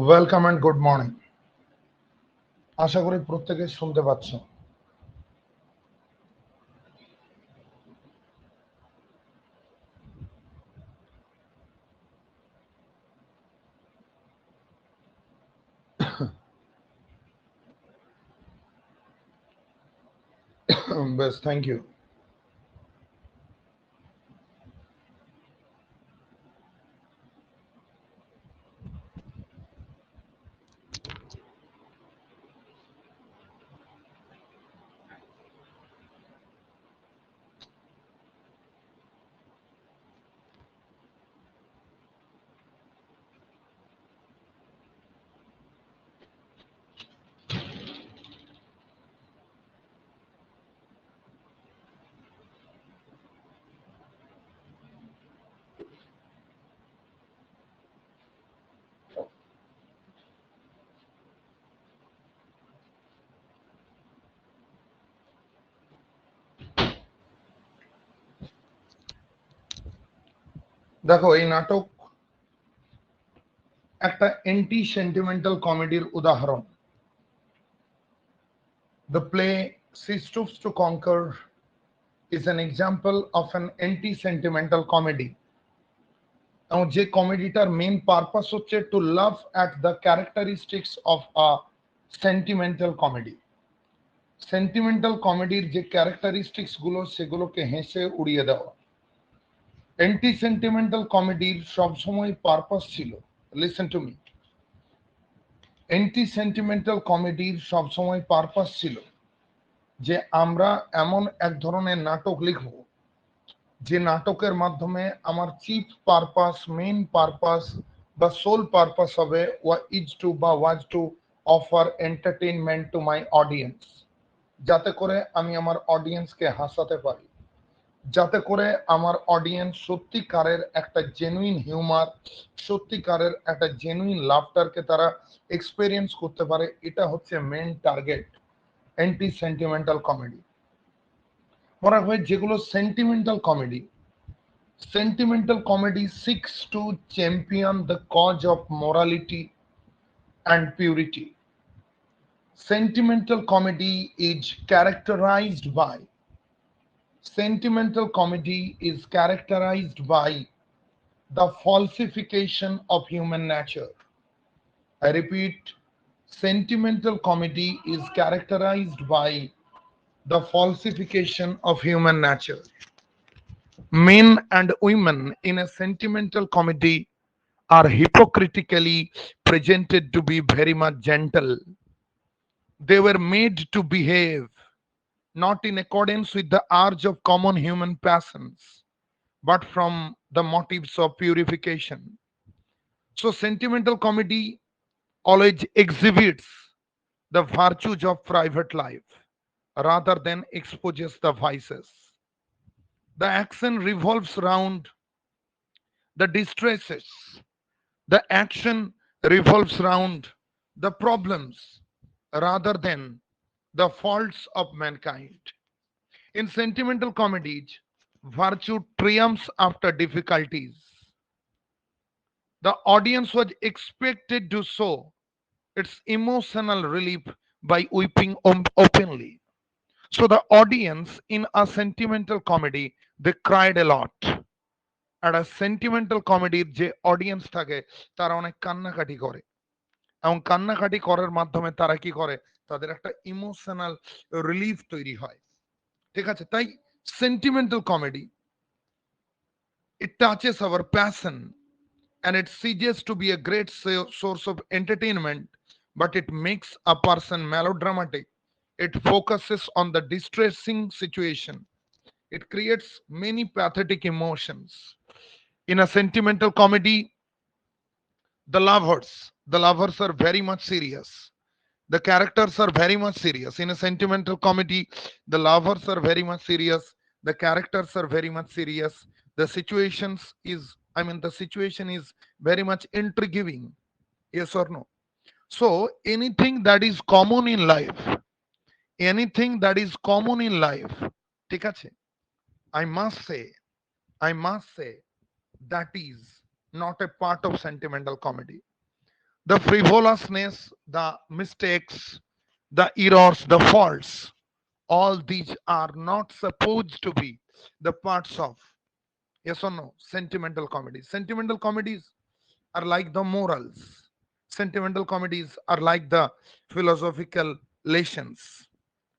Welcome and good morning. আশা করি প্রত্যেকে শুনতে পাচ্ছ। বেশ, থ্যাংক ইউ। দেখো, এই নাটক একটা অ্যান্টি সেন্টিমেন্টাল কমেডির উদাহরণ। The play she stoops to conquer is an example of an anti sentimental comedy. এবং যে কমেডিটার মেন পারপাস হচ্ছে to laugh at the characteristics of a sentimental comedy. Sentimental কমেডির যে ক্যারেক্টারিস্টিক্স গুলো সেগুলোকে হেসে উড়িয়ে দেওয়া। অ্যান্টি সেন্টিমেন্টাল কমেডির সবসময় পারপাস ছিল, listen to me, anti sentimental কমেডির সবসময় পারপাস ছিল যে আমরা এমন এক ধরনের নাটক লিখব যে নাটকের মাধ্যমে আমার চিফ পারপাস, মেইন পারপাস বা সোল পারপাস হবে ইজ টু বা was to offer entertainment to my audience, যাতে করে আমি আমার অডিয়েন্সকে হাসাতে পারি, যাতে করে আমার অডিয়েন্স সত্যিকারের একটা জেনুইন হিউমার, সত্যিকারের একটা জেনুইন লাফটারকে তারা এক্সপেরিয়েন্স করতে পারে। এটা হচ্ছে main target anti sentimental comedy. মনে হয় যেগুলো sentimental comedy, sentimental comedy seeks to champion the cause of morality and purity. Sentimental comedy is characterized by Sentimental comedy is characterized by the falsification of human nature. I repeat, sentimental comedy is characterized by the falsification of human nature. Men and women in a sentimental comedy are hypocritically presented to be very much gentle. They were made to behave not in accordance with the urge of common human passions, but from the motives of purification. So, sentimental comedy always exhibits the virtues of private life rather than exposes the vices. The action revolves around the distresses. The action revolves around the problems rather than the faults of mankind. In sentimental comedies, virtue triumphs after difficulties. The audience was expected to show its emotional relief by weeping openly. So the audience in a sentimental comedy, they cried a lot. আর sentimental কমেডির যে audience থাকে তারা অনেক কান্নাকাটি করে, এবং কান্নাকাটি করার মাধ্যমে তারা কি করে, তাদের একটা ইমোশনাল রিলিফ তৈরি হয়। ঠিক আছে, তাই sentimental comedy, it touches our passion and it ceases to be a great source of entertainment, but it makes a person melodramatic. It focuses on the distressing situation. It creates many pathetic emotions. In a sentimental comedy, the lovers are very much serious. The characters are very much serious. In a sentimental comedy, the lovers are very much serious. The characters are very much serious. The situation is very much intriguing. Yes or no? So, anything that is common in life, ঠিক আছে, I must say, I must say, that is not a part of sentimental comedy. The frivolousness, the mistakes, the errors, the faults, all these are not supposed to be the parts of, yes or no, sentimental comedies. Sentimental comedies are like the morals. Sentimental comedies are like the philosophical lessons.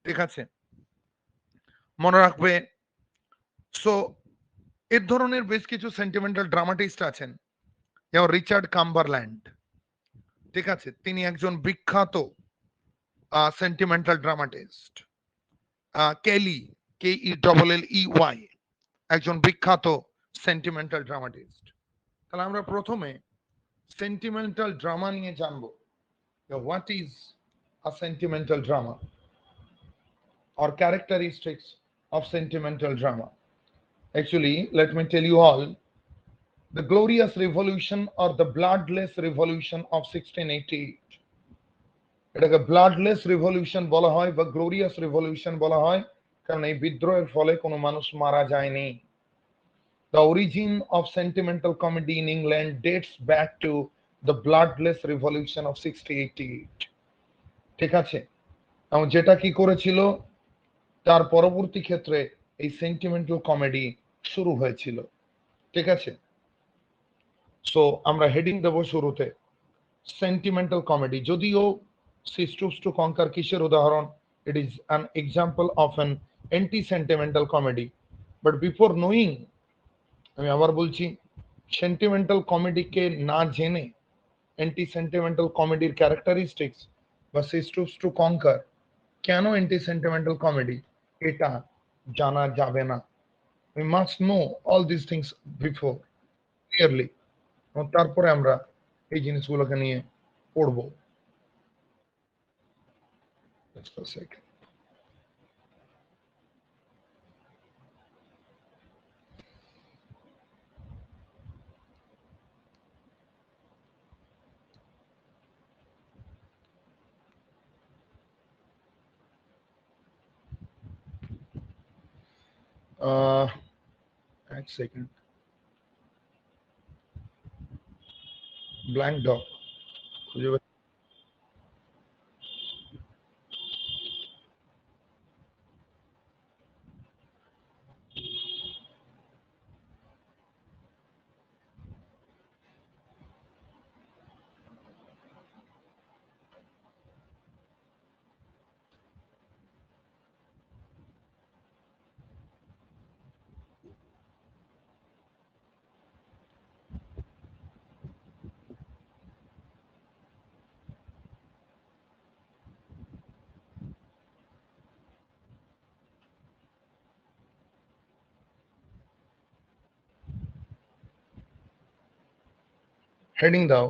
ঠিক আছে, মনে রাখবে। So এর ধরনের বেশ কিছু sentimental dramatist আছেন, যেমন রিচার্ড কাম্বারল্যান্ড। ঠিক আছে, তিনি একজন বিখ্যাত সেন্টিমেন্টাল ড্রামাটিস্ট। কেলি, KELLEY, একজন বিখ্যাত সেন্টিমেন্টাল ড্রামাটিস্ট। তাহলে আমরা প্রথমে সেন্টিমেন্টাল ড্রামা নিয়ে জানবো। What is a sentimental drama or characteristics of sentimental drama? Actually, let me tell you all, the glorious revolution or the bloodless revolution of 1688, এটাকে bloodless revolution বলা হয় বা গ্লোরিয়াস রিভলিউশন বলা হয়, কারণ এই বিদ্রোহের ফলে কোনো মানুষ মারা যায়নি। The origin of sentimental comedy in England dates back to the bloodless revolution of 1688. ঠিক আছে, এবং যেটা কি করেছিল, তার পরবর্তী ক্ষেত্রে এই সেন্টিমেন্টাল কমেডি শুরু হয়েছিল। ঠিক আছে, সো আমরা হেডিং দেব শুরুতে সেন্টিমেন্টাল কমেডি। যদিও সিস্টুস টু কনকার কিসের উদাহরণ, it is an example of an anti sentimental comedy. But before knowing, আমি আবার বলছি, সেন্টিমেন্টাল কমেডিকে না জেনে অ্যান্টি সেন্টিমেন্টাল কমেডির ক্যারেক্টারিস্টিক্স বা সিস্টুস টু কনকার কেন অ্যান্টি সেন্টিমেন্টাল কমেডি, এটা জানা যাবে না। We must know all these things before clearly, এবং তারপরে আমরা এই জিনিসগুলোকে নিয়ে পড়বো। Just a second. এক সেকেন্ড, ব্ল্যাঙ্ক ডগ খুঁজে হেডিং দাও,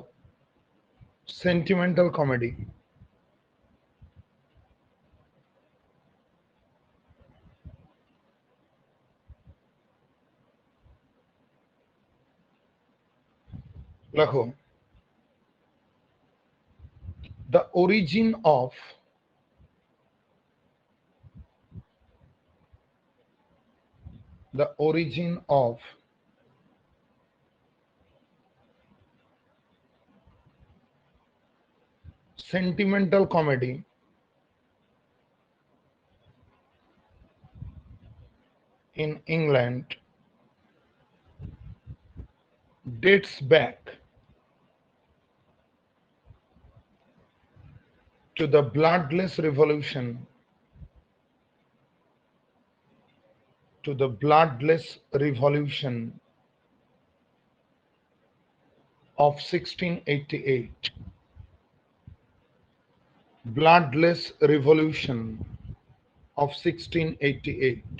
সেন্টিমেন্টাল কমেডি। লেখো, the origin of the origin of sentimental comedy in England dates back to the bloodless revolution, to the bloodless revolution of 1688. Bloodless revolution of 1688.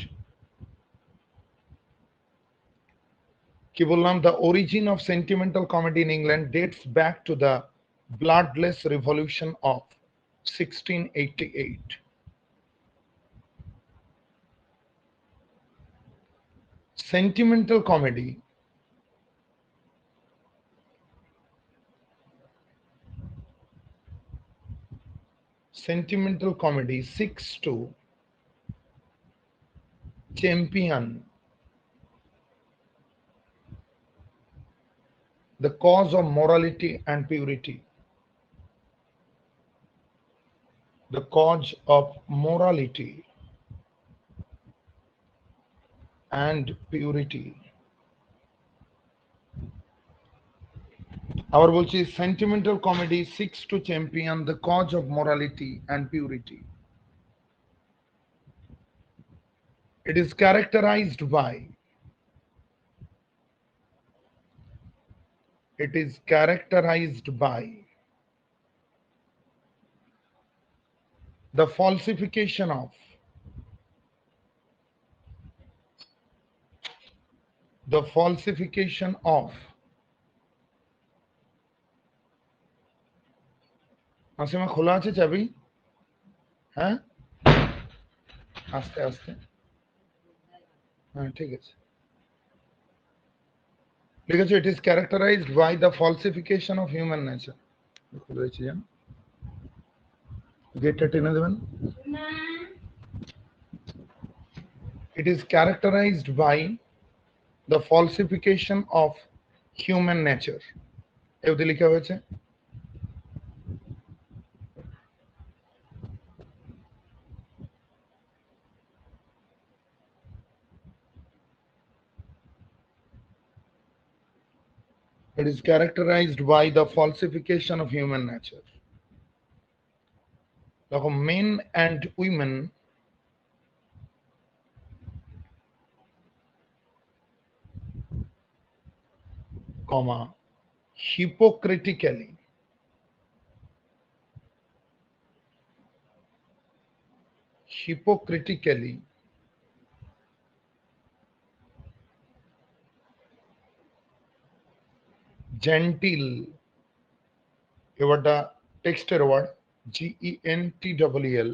কি বললাম, the origin of sentimental comedy in England dates back to the bloodless revolution of 1688. Sentimental comedy seeks to champion the cause of morality and purity. the cause of morality and purity. আবার বলছি sentimental comedy seeks to champion the cause of morality and purity. It is characterized by the falsification of Asima খোলা আছে চাবি? হ্যাঁ, আস্তে আস্তে, হ্যাঁ ঠিক আছে, ঠিক আছে। It is characterized by the falsification of human nature. খুলেছি জান, গেটটা টেনে দেবেন। It is characterized by the falsification of human nature. এতে লেখা হয়েছে it is characterized by the falsification of human nature. দেখো men and women comma hypocritically gentle, এবারটা টেক্সটের word GENTLL,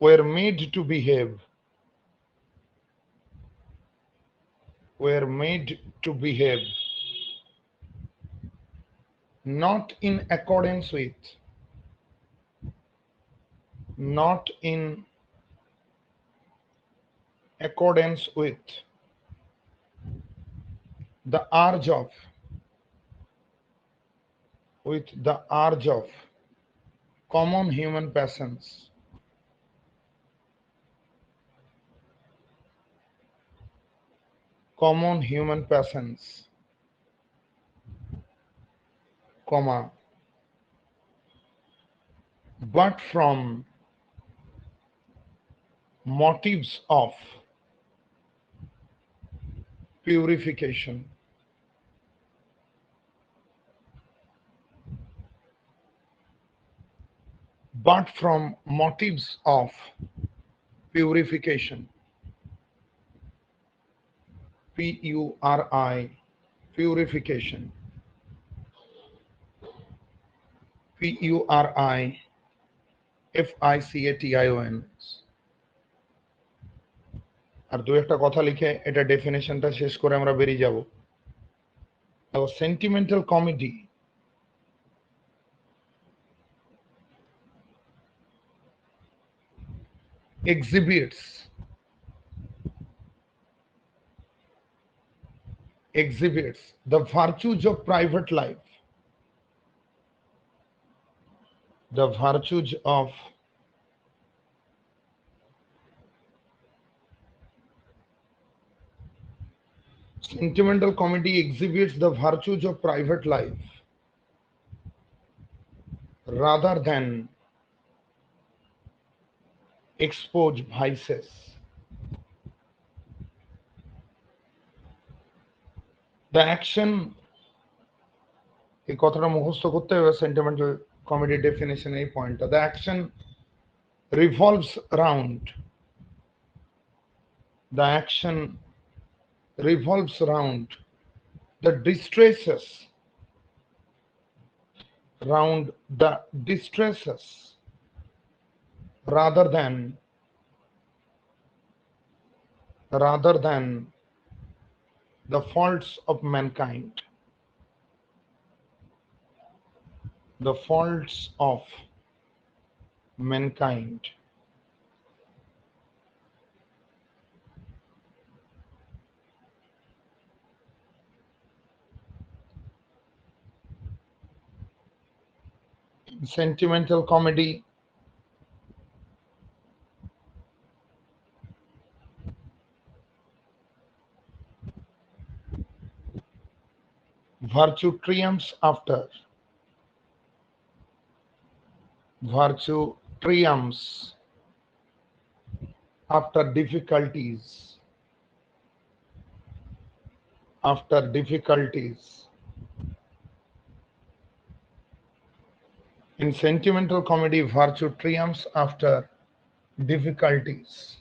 were made to behave not in accordance with the urge of common human passions, comma, but from motives of purification. But from motives of purification. PURI, purification. PURIFICATION. আর দু একটা কথা লিখে এটা ডেফিনেশনটা শেষ করে আমরা বেরিয়ে যাব। Sentimental comedy exhibits the virtues of private life, the virtues of sentimental comedy exhibits the virtues of private life rather than expose vices. The action, এই কথাটা মুখস্থ করতে হবে সেন্টিমেন্টাল কমেডি ডেফিনেশন, এই পয়েন্টটা। The action revolves around the distresses rather than the faults of mankind. The faults of mankind. Sentimental comedy, virtue triumphs after virtue triumphs after difficulties, after difficulties. In sentimental comedy, virtue triumphs after difficulties.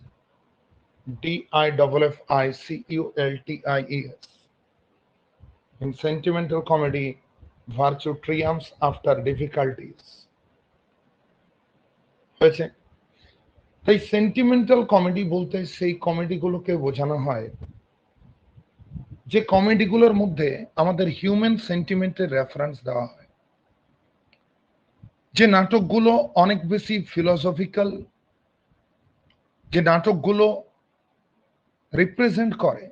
Difficulties. In sentimental comedy, virtue triumphs after difficulties. হয়েছে? তাই sentimental comedy বলতে সেই কমেডিগুলোকে বোঝানো হয় যে কমেডিগুলোর মধ্যে আমাদের human সেন্টিমেন্টের reference দেওয়া হয়, যে নাটকগুলো অনেক বেশি ফিলোসফিক্যাল, যে নাটকগুলো রিপ্রেজেন্ট করে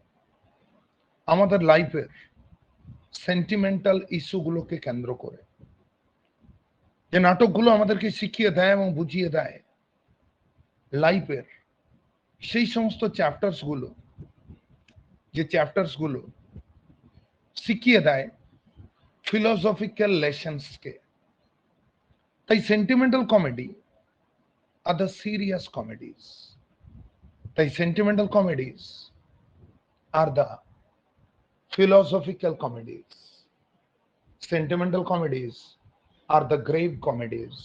আমাদের লাইফের সেন্টিমেন্টাল ইস্যুগুলোকে কেন্দ্র করে, যে নাটকগুলো আমাদেরকে শিখিয়ে দেয় এবং বুঝিয়ে দেয় লাইফের সেই সমস্ত চ্যাপ্টার্সগুলো, যে চ্যাপ্টার্সগুলো শিখিয়ে দেয় ফিলোসফিক্যাল লেসন্সকে। তাই সেন্টিমেন্টাল কমেডি আর দ্য সিরিয়াস কমেডিজ, তাই সেন্টিমেন্টাল কমেডিজ আর the philosophical comedies. Sentimental comedies are the grave comedies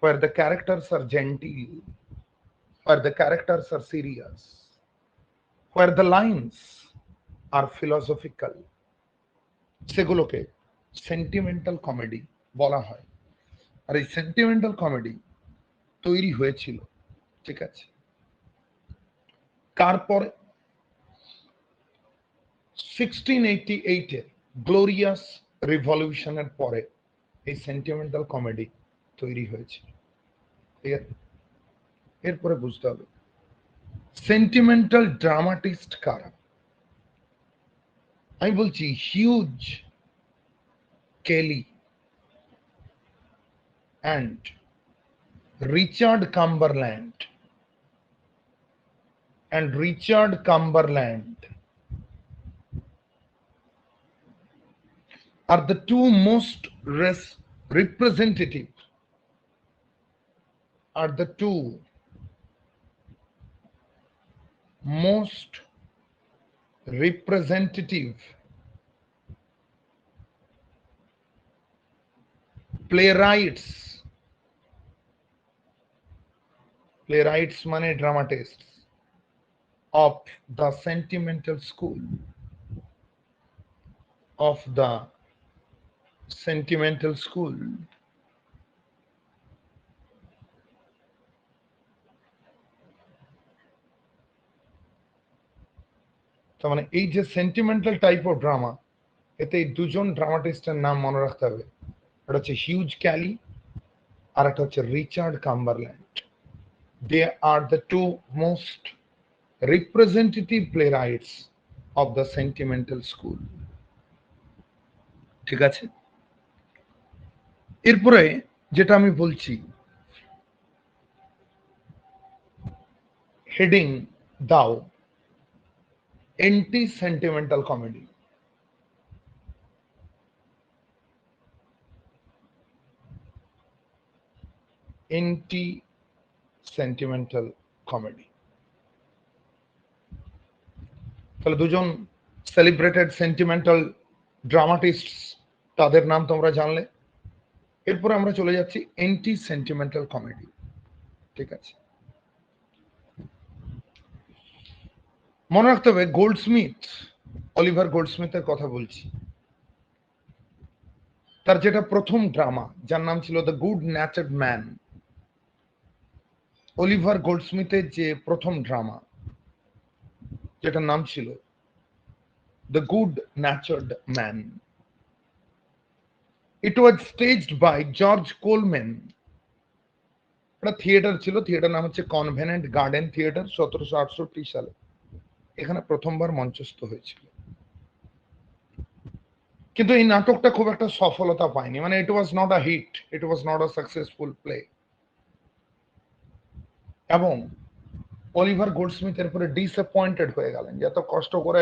where the characters are genteel, where the characters are serious, where the lines are philosophical. সেগুলোকে sentimental comedy বলা হয়। আর এই sentimental comedy তৈরি হয়েছিল, ঠিক আছে, তারপর 1688 এর গ্লোরিয়াস রিভলিউশনের পরে এই সেন্টিমেন্টাল কমেডি তৈরি হয়েছিল। ঠিক আছে, এরপরে বুঝতে হবে সেন্টিমেন্টাল ড্রামাটিস্ট কারা। আমি বলছি huge Kelly and Richard Cumberland are the two most representative playwrights মানে dramatists of the sentimental school, of the sentimental school. তার মানে এই যে সেন্টিমেন্টাল টাইপ অফ ড্রামা, এতে এই দুজন ড্রামাটিস্টের নাম মনে রাখতে হবে। এটা হচ্ছে হিউজ ক্যালি আর একটা হচ্ছে Richard Cumberland. They are the two most representative playwrights of the sentimental school. ঠিক আছে, এরপরে যেটা আমি বলছি, হেডিং দাও anti sentimental comedy. Anti sentimental comedy. তাহলে দুজন সেলিব্রেটেড সেন্টিমেন্টাল ড্রামাটিস্ট, তাদের নাম তোমরা জানলে। এরপরে আমরা চলে যাচ্ছি এন্টি সেন্টিমেন্টাল কমেডি। ঠিক আছে, মনে রাখতে হবে গোল্ডস্মিথ, অলিভার গোল্ডস্মিথের কথা বলছি। তার যেটা প্রথম ড্রামা, যার নাম ছিল the good natured man, Oliver গোল্ডস্মিথের যে প্রথম ড্রামা, যেটার নাম ছিল the good natured man, it was staged by George Colman. একটা থিয়েটার ছিল, থিয়েটার নাম হচ্ছে কনভেনেন্ট গার্ডেন থিয়েটার, 1768 সালে এখানে প্রথমবার মঞ্চস্থ হয়েছিল। কিন্তু এই নাটকটা খুব একটা সফলতা পায়নি, মানে it was not a hit, it was not a successful play. এবং অলিভার গোল্ডস্মিথের উপরে ডিসঅ্যাপয়েন্টেড হয়ে গেলেন যে এত কষ্ট করে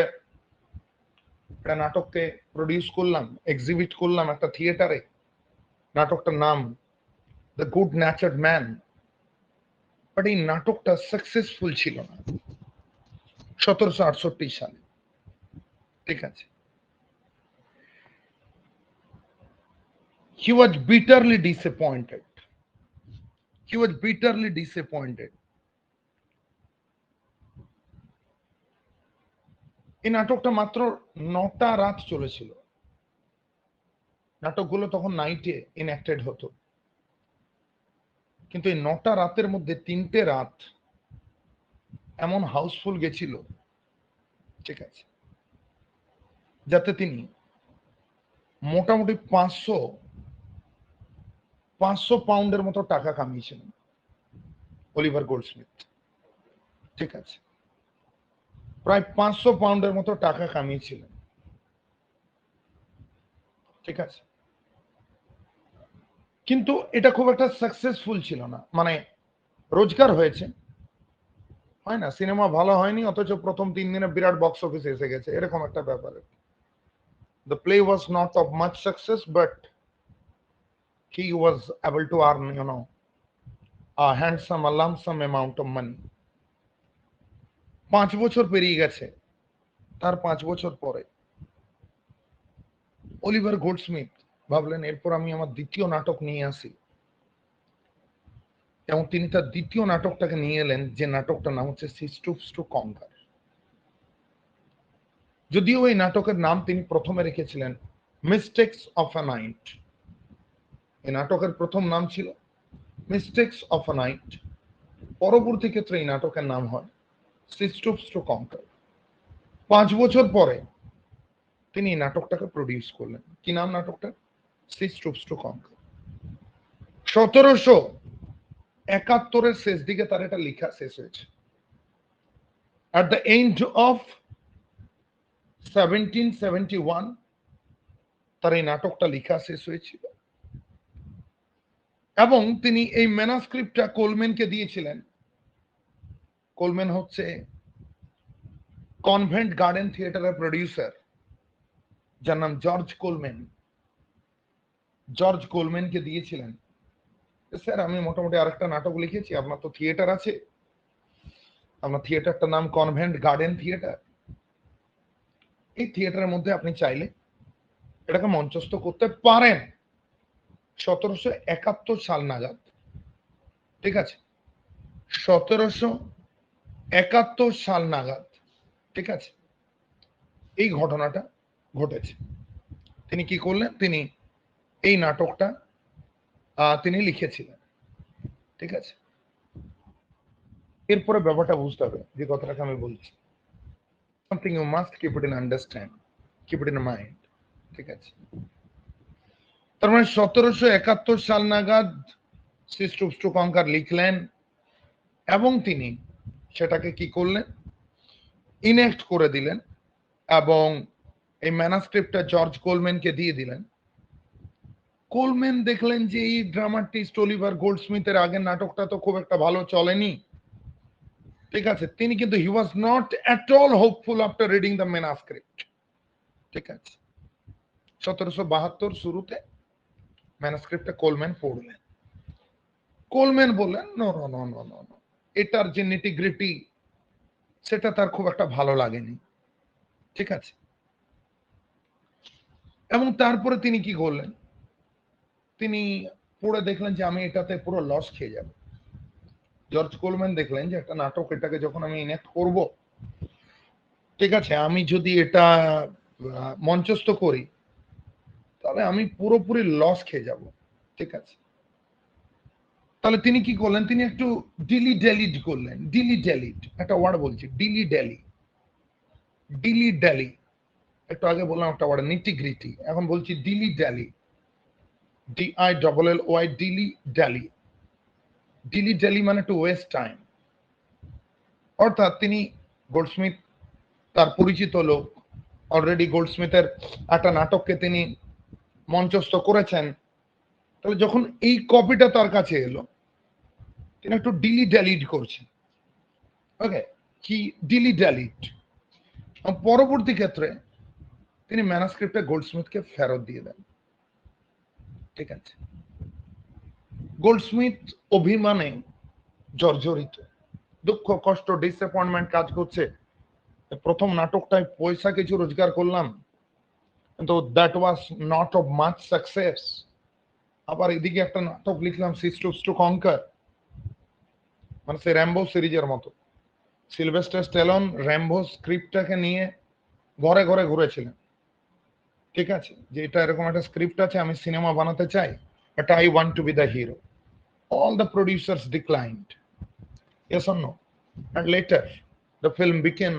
একটা নাটককে প্রডিউস করলাম, এক্সিবিট করলাম একটা থিয়েটারে, নাটকটার নাম the good natured man, but এই নাটকটা সাকসেসফুল ছিল না 1768 সালে। ঠিক আছে, he was bitterly disappointed, he was bitterly disappointed। এই নাটকটা মাত্র 9টা রাত চলেছিল, নাটকগুলো তখন নাইটে ইনঅ্যাক্টেড হতো, কিন্তু এই 9টা রাতের মধ্যে 3টে রাত এমন হাউসফুল গেছিল, ঠিক আছে, যাতে তিনি মোটামুটি 500 পাউন্ডের মতো টাকা কামিয়েছিলেন অলিভার গোল্ডস্মিথ। ঠিক আছে, প্রায় 500 পাউন্ডের মতো টাকা কামিয়েছিলেন। ঠিক আছে, কিন্তু এটা খুব একটা সাকসেসফুল ছিল না, মানে রোজগার হয়েছে, হয় না, সিনেমা ভালো হয়নি অথচ প্রথম 3 দিনে বিরাট বক্স অফিসে এসে গেছে, এরকম একটা ব্যাপার। The play was not of much success, but he was able to earn, a handsome, a lump sum amount of money। 5 বছর পেরিয়ে গেছে, তার 5 বছর পরে অলিভার গোল্ডস্মিথ ভাবলেন এরপর আমি আমার দ্বিতীয় নাটক নিয়ে আসি, এবং তিনি তার দ্বিতীয় নাটকটাকে নিয়ে এলেন, যে নাটকটার নাম হচ্ছে সি স্টুপস টু কনকার। যদিও এই নাটকের নাম তিনি প্রথমে রেখেছিলেন মিস্টেক্স অফ আ নাইট, এই নাটকের প্রথম নাম ছিল মিস্টেক্স অফ আ নাইট, পরবর্তী ক্ষেত্রে এই নাটকের নাম হয় সি স্টুপস টু কনকার। 5 বছর পরে তিনি এই নাটকটাকে প্রডিউস করলেন। কি নাম নাটকটা? C stoops to কনকার। 1771 শেষ দিকে তার এটা লেখা শেষ হয়েছে। At the end of 1771 তার এই নাটকটা লেখা শেষ হয়েছিল, এবং তিনি এই ম্যানাস্ক্রিপ্টটা কোলম্যানকে দিয়েছিলেন। কোলম্যান হচ্ছে কনভেন্ট গার্ডেন থিয়েটারের প্রডিউসার, যার নাম জর্জ কোলম্যান। জর্জ কোলম্যানকে দিয়েছিলেন, স্যার আমি মোটামুটি আরেকটা নাটক লিখেছি, আপনার তো থিয়েটার আছে, আপনার থিয়েটারটার নাম কনভেন্ট গার্ডেন থিয়েটার, এই থিয়েটারের মধ্যে আপনি চাইলে এটাকে মঞ্চস্থ করতে পারেন 1771 সাল নাগাদ। ঠিক আছে, 1771 সাল নাগাদ, ঠিক আছে, এই ঘটনাটা ঘটেছে। তিনি কি করলেন, তিনি এই নাটকটা তিনি লিখেছিলেন। ঠিক আছে, এরপরে ব্যাপারটা বুঝতে হবে যে কথাটাকে আমি বলছি, something you must keep it in understand, keep it in mind। ঠিক আছে, তার মানে 1771 সাল নাগাদ সি স্টুপস টু কনকার লিখলেন, এবং তিনি সেটাকে কি করলেন, ইনঅ্যাক্ট করে দিলেন, এবং এই ম্যানাস্ক্রিপ্টটা জর্জ কোলম্যানকে দিয়ে দিলেন। কোলম্যান দেখলেন যে এই ড্রামাটিস্ট অলিভার গোল্ডস্মিথের আগের নাটকটা তো খুব একটা ভালো চলেনি। ঠিক আছে, তিনি কিন্তু he was not at all hopeful after reading the manuscript. ঠিক আছে, 1772 শুরুতে ম্যানাস্ক্রিপ্টটা কোলম্যান পড়লেন। কোলম্যান বললেন no no no no no no, এটার যে নিটিগ্রিটি সেটা তার খুব একটা ভালো লাগেনি। ঠিক আছে, এবং তারপরে তিনি কি করলেন, তিনি পড়ে দেখলেন যে আমি এটাতে পুরো লস খেয়ে যাব। জর্জ কোলম্যান দেখলেন যে একটা নাটক, এটাকে যখন আমি ইনঅ্যাক্ট করব, ঠিক আছে, আমি যদি এটা মঞ্চস্থ করি তাহলে আমি পুরোপুরি লস খেয়ে যাব। ঠিক আছে, তাহলে তিনি কি করলেন, তিনি একটু ডিলি ডেলিড করলেন। ডিলি ডেলিড একটা ওয়ার্ড বলছি, ডিলি ডেলি, ডিলি ডেলি, একটু আগে বললাম একটা ওয়ার্ড নিটিগ্রিটি, এখন বলছি ডিলি ডেলি, DILLY, ডিলি ডেলি। ডিলি ডেলি মানে টু ওয়েস্ট টাইম, অর্থাৎ তিনি গোল্ডস্মিথ তার পরিচিত লোক অলরেডি গোল্ডস্মিথের একটা নাটককে তিনি মঞ্চস্থ করেছেন, তাহলে যখন এই কপিটা তার কাছে এলো, তিনি একটু ডিলি ড্যালিট করছেন। ওকে, কি ডিলি ড্যালিট? পরবর্তী ক্ষেত্রে তিনি ম্যানাস্ক্রিপ্টে গোল্ডস্মিথকে ফেরত দিয়ে দেন। ঠিক আছে, গোল্ডস্মিথ অভিমানে জর্জরিত, দুঃখ কষ্ট ডিসঅ্যাপয়েন্টমেন্ট কাজ করছে। প্রথম নাটকটায় পয়সা কিছু রোজগার করলাম, কিন্তু that was not of much success. আবার এদিকে একটা নাটক লিখলাম সিস্টার্স টু কনকার, মানে সে র্যাম্বো সিরিজের মতো। সিলভেস্টার স্ট্যালোন র্যাম্বো স্ক্রিপ্টটাকে নিয়ে ঘরে ঘরে ঘুরেছিলেন। ঠিক আছে, যে এটা এরকম একটা স্ক্রিপ্ট আছে, আমি সিনেমা বানাতে চাই, but I want to B the hero. All the producers declined. Yes or no? And later, the film became,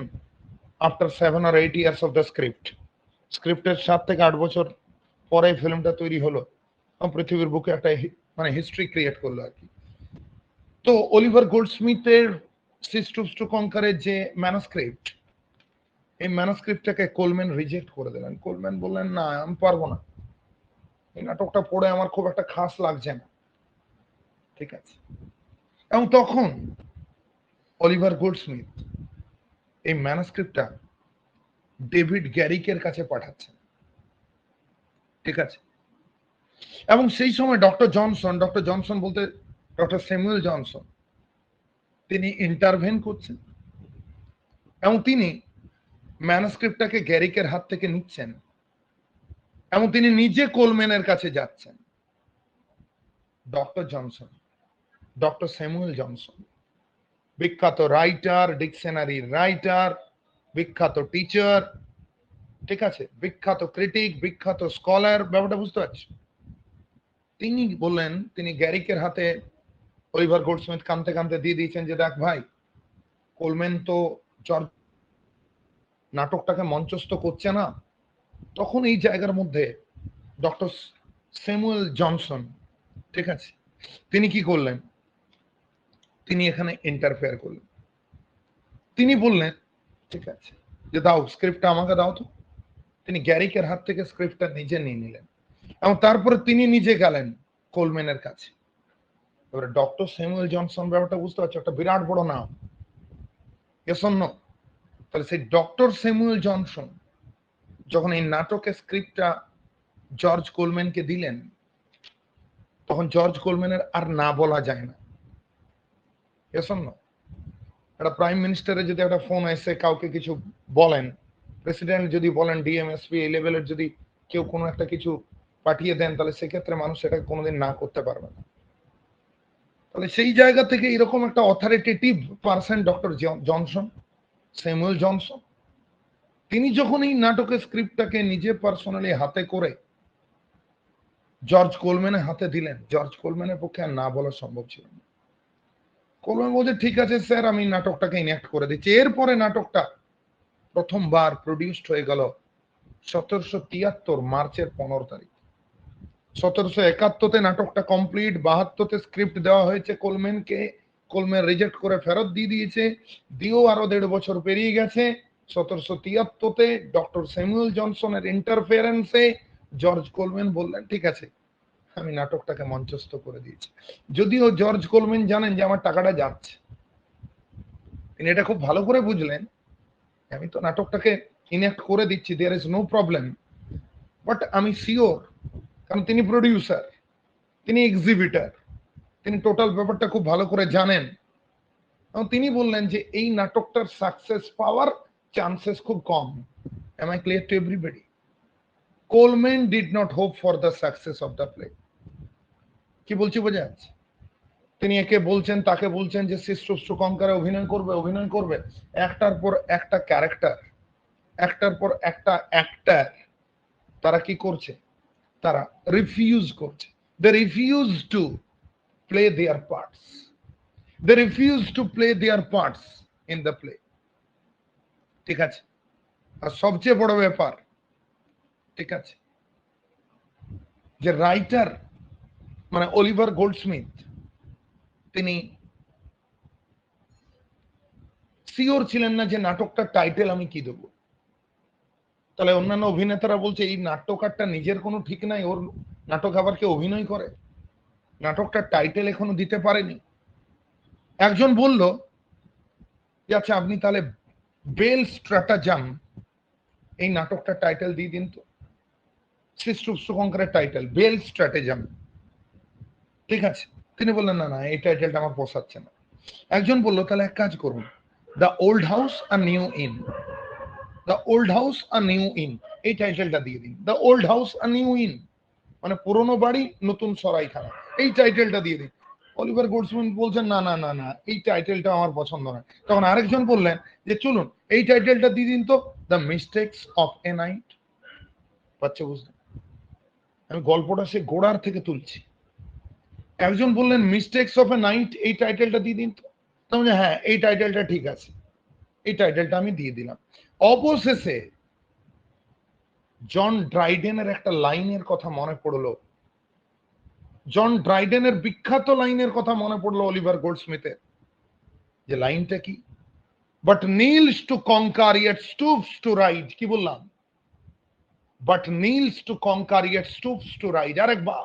after 7 or 8 years of the script. স্ক্রিপ্টের 7 থেকে 8 বছর পরে ফিল্মটা তৈরি হলো, পৃথিবীর বুকে একটা মানে হিস্ট্রি ক্রিয়েট করলো আর কি। তো অলিভার গোল্ডস্মিথের সিস্টার্স টু কনকারের যে ম্যানুস্ক্রিপ্ট, এই ম্যানুস্ক্রিপ্টটাকে কোলম্যান রিজেক্ট করে দিলেন। কোলম্যান বললেন, না আমি পারবো না, এই নাটকটা পড়ে আমার খুব একটা খাস লাগছে না। ঠিক আছে, এবং তখন অলিভার গোল্ডস্মিথ এই ম্যানুস্ক্রিপ্টটা ডেভিড গ্যারিকের কাছে পাঠাচ্ছেন। ঠিক আছে, এবং সেই সময় ডক্টর জনসন বলতে ডক্টর স্যামুয়েল জনসন, তিনি ইন্টারভেন করছেন এবং তিনি ম্যানুস্ক্রিপ্টটাকে গ্যারিকের হাত থেকে নিচ্ছেন এবং তিনি নিজে কোলম্যানের কাছে যাচ্ছেন। ডক্টর স্যামুয়েল জনসন, বিখ্যাত রাইটার, ডিকশনারি রাইটার, বিখ্যাত টিচার, ঠিক আছে, বিখ্যাত ক্রিটিক, বিখ্যাত স্কলার, ব্যাপারটা বুঝতে পারছি। তিনি বললেন, তিনি গ্যারিকের হাতে অলিভার গোল্ডস্মিথ কানতে কানতে দিয়ে দিয়েছেন যে দেখ ভাই, কোলম্যান তো নাটকটাকে মঞ্চস্থ করছে না। তখন এই জায়গার মধ্যে ডক্টর স্যামুয়েল জনসন, ঠিক আছে, তিনি কি করলেন, তিনি এখানে ইন্টারফেয়ার করলেন। তিনি বললেন ঠিক আছে, যে দাও স্ক্রিপ্টটা আমাকে দাও তো। তিনি গ্যারিকের হাত থেকে স্ক্রিপ্টটা নিজে নিয়ে নিলেন এবং তারপরে তিনি নিজে গেলেন কোলম্যানের কাছে। এবারে ডক্টর স্যামুয়েল জনসন, ব্যাপারটা বুঝতে পারছো, একটা বিরাট বড় নাম। তাহলে সেই ডক্টর স্যামুয়েল জনসন যখন এই নাটকের স্ক্রিপ্টটা জর্জ কোলম্যানকে দিলেন, তখন জর্জ কোলম্যানের আর না বলা যায় না। একটা প্রাইম মিনিস্টারের যদি একটা ফোন এসে কাউকে কিছু বলেন, প্রেসিডেন্ট যদি বলেন, ডিএমএসপি এই লেভেলের যদি কেউ কোনো একটা কিছু পাঠিয়ে দেন, তাহলে সেক্ষেত্রে মানুষ সেটাকে কোনোদিন না করতে পারবে না। তাহলে সেই জায়গা থেকে এরকম একটা authoritative person doctor Johnson, Samuel Johnson, তিনি যখন এই নাটকের স্ক্রিপ্টটাকে নিজে পার্সোনালি হাতে করে জর্জ কোলম্যানের হাতে দিলেন, জর্জ কোলম্যানের পক্ষে আর না বলা সম্ভব ছিল না। কোলম্যান বলছে ঠিক আছে স্যার, আমি নাটকটাকে ইনঅ্যাক্ট করে দিচ্ছি। এরপরে নাটকটা প্রথমবার প্রডিউসড হয়ে গেল 1773 মার্চের 15 তারিখ। 1771 নাটকটা কমপ্লিট, 72 স্ক্রিপ্ট দেওয়া হয়েছে কোলম্যানকে, কোলম্যান রিজেক্ট করে ফেরত দিয়ে দিয়েছে, দিয়েও আরো 1.5 বছর পেরিয়ে গেছে। 1773 ডক্টর স্যামুয়েল জনসনের ইন্টারফেয়ারেন্সে জর্জ কোলম্যান বললেন ঠিক আছে, আমি নাটকটাকে মঞ্চস্থ করে দিয়েছি। যদিও জর্জ কোলম্যান জানেন যে আমার টাকাটা যাচ্ছে, তিনি এটা খুব ভালো করে বুঝলেন, আমি তো নাটকটাকে ইনঅ্যাক্ট করে দিচ্ছি, there is no problem, but আমি শিওর, কারণ তিনি প্রডিউসার, তিনি এক্সিবিটার, তিনি টোটাল ব্যাপারটা খুব ভালো করে জানেন। এবং তিনি বললেন যে এই নাটকটার সাকসেস পাওয়ার চান্সেস খুব কম। Am I clear to everybody? Coleman did not hope for the success of the play. কি বলছি বোঝা যাচ্ছে? তিনি একে বলছেন, তাকে বলছেন যে সিস্টার্স টু কনকারে অভিনয় করবে, একটার পর একটা ক্যারেক্টার, একটার পর একটা অ্যাক্টর, তারা কি করছে, তারা রিফিউজ করছে। They refuse to play their parts. They refuse to play their parts in the play. ঠিক আছে, আর সবচেয়ে বড় ব্যাপার, ঠিক আছে, যে রাইটার মানে অলিভার গোল্ডস্মিথ, তিনি শিওর ছিলেন না যে নাটকটার টাইটেল আমি কি দেবো। তাহলে অন্যান্য অভিনেতারা বলছে এই নাট্যকারটা নিজের কোনো ঠিক নাই, ওর নাটক আবার কে অভিনয় করে, নাটকটার টাইটেল এখনো দিতে পারেনি। একজন বলল যে আচ্ছা আপনি তাহলে বেল স্ট্র্যাটাজাম এই নাটকটার টাইটেল দিয়ে দিন তো। শুভঙ্করের টাইটেল বেল স্ট্র্যাটেজাম, ঠিক আছে। তিনি বললেন না না এই টাইটেলটা আমার পোষাচ্ছে না। একজন বলল তাহলে এক কাজ করুন, দ্য ওল্ড হাউস আর new inn, the old house আর নিউ ইন এই টাইটেলটা দিয়ে দিন। দ্য ওল্ড হাউস আর নিউ ইন মানে পুরনো বাড়ি নতুন সরাইখানা, এই টাইটেলটা দিয়ে দিন। অলিভার গোল্ডস্মিথ বলছেন না না না না এই টাইটেলটা আমার পছন্দ নয়। তখন আরেকজন বললেন যে চলুন এই টাইটেলটা দিয়ে দিন তো, the mistakes of a night. পাচ্ছে বুঝলেন, আমি গল্পটা সে গোড়ার থেকে তুলছি। একজন বললেন মিস্টেক্স অফ এ নাইট এই টাইটেলটা দিয়ে দিন তো, তাহলে হ্যাঁ এই টাইটেলটা ঠিক আছে, এই টাইটেলটা আমি দিয়ে দিলাম। অবশেষে জন ড্রাইডেনের একটা লাইনের কথা মনে পড়লো, জন ড্রাইডেনের বিখ্যাত লাইনের কথা মনে পড়লো অলিভার গোল্ডস্মিথের। যে লাইনটা কি, but kneels to conquer yet stoops to ride. কি বললাম? But kneels to conquer yet stoops to ride. আরেকবার,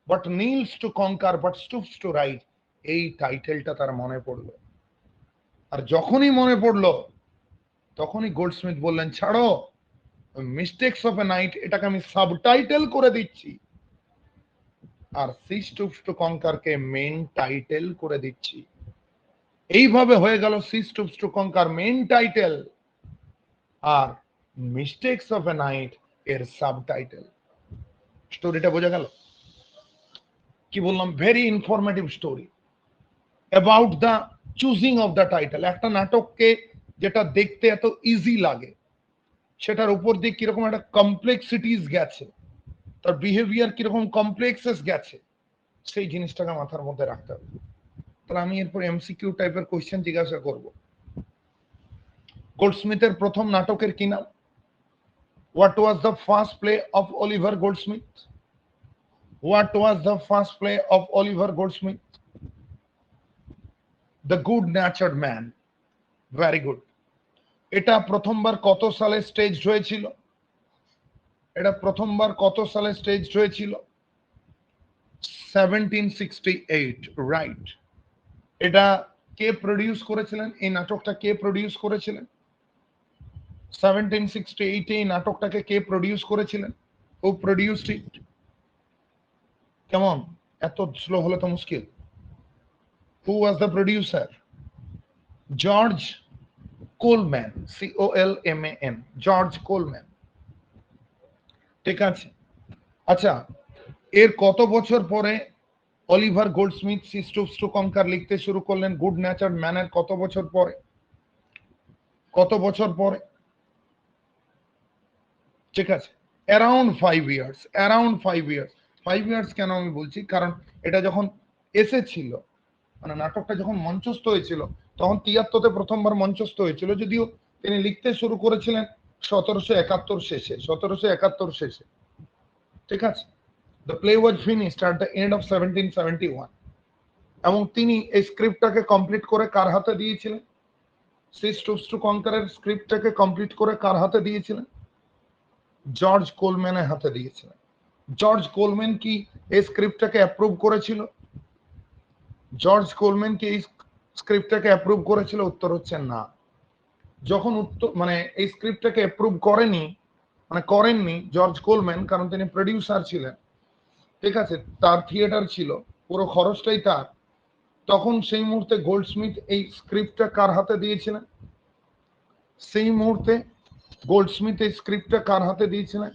but kneels to conquer but stoops to ride. এই টাইটেলটা তার মনে পড়লো। আর যখনই মনে পড়লো তখনই গোল্ডস্মিথ বললেন ছাড়ো, মিস্টেক্স অফ এ নাইট এটাকে আমি সাবটাইটেল করে দিচ্ছি, আর সি স্টুপস টু কনকারকে মেন টাইটেল করে দিচ্ছি। এইভাবে হয়ে গেল she stoops to conquer main title আর মিস্টেক্স অফ এ নাইট এর সাবটাইটেল। স্টোরিটা বোঝা গেল? কি বললাম? Very informative story about the choosing of the title. একটা নাটককে যেটা দেখতে এত ইজি লাগে সেটার উপর দিয়ে কিরকম একটা কমপ্লেক্সিটিস গেছে, তার বিহেভিয়ার কিরকম কমপ্লেক্সেস গেছে, সেই জিনিসটাকে মাথার মধ্যে রাখতে হবে। তাহলে আমি এরপর এমসিকিউ টাইপের কোশ্চেন জিজ্ঞাসা করব। গোল্ডস্মিথের প্রথম নাটকের কি নাম? What was the first play of Oliver Goldsmith? What was the first play of Oliver Goldsmith? The good natured man. Very good. এটা প্রথমবার কত সালে স্টেজ হয়েছিল? এটা প্রথমবার কত সালে স্টেজ হয়েছিল? 1768, রাইট। এটা কে প্রডিউস করেছিলেন? এই নাটকটা কে প্রডিউস করেছিলেন? 1768 এই নাটকটাকে কে প্রডিউস করেছিলেন? Who produced it? কেমন এত স্লো হলে তো মুশকিল। Who was the producer? George Colman, COLMAN, George Colman, ঠিক আছে। আচ্ছা, এর কত বছর পরে Oliver Goldsmith she stoops to conquer লিখতে শুরু করলেন? গুড ন্যাচার্ড ম্যানের কত বছর পরে? কত বছর পরে? ঠিক আছে, around 5 years. Around 5 years. 5 years কেন আমি বলছি, কারণ এটা যখন এসেছিল, মানে নাটকটা যখন মঞ্চস্থ হয়েছিল তখন 73-তে প্রথমবার মঞ্চস্থ হয়েছিল, যদিও তিনি লিখতে শুরু করেছিলেন 1771 শেষে, 1771 শেষে, ঠিক আছে। The play was finished at the end of 1771 এবং তিনি এই স্ক্রিপ্টটাকে কমপ্লিট করে কার হাতে দিয়েছিলেন? সি স্টুপস টু কনকারের স্ক্রিপ্টটাকে কমপ্লিট করে কার হাতে দিয়েছিলেন? জর্জ কোলম্যানের হাতে দিয়েছিলেন। জর্জ কোলম্যান কি এই স্ক্রিপ্টটাকে অ্যাপ্রুভ করেছিল? জর্জ কোলম্যান কি এই স্ক্রিপ্টটাকে অ্যাপ্রুভ করেছিল? উত্তর হচ্ছে না। যখন মানে এই স্ক্রিপ্টটাকে অ্যাপ্রুভ করেননি জর্জ কোলম্যান, কারণ তিনি প্রডিউসার ছিলেন, ঠিক আছে, তার থিয়েটার ছিল, পুরো খরচটাই তার। তখন সেই মুহূর্তে গোল্ডস্মিথ এই স্ক্রিপ্টটা কার হাতে দিয়েছিলেন? সেই মুহূর্তে গোল্ডস্মিথ এই স্ক্রিপ্টটা কার হাতে দিয়েছিলেন?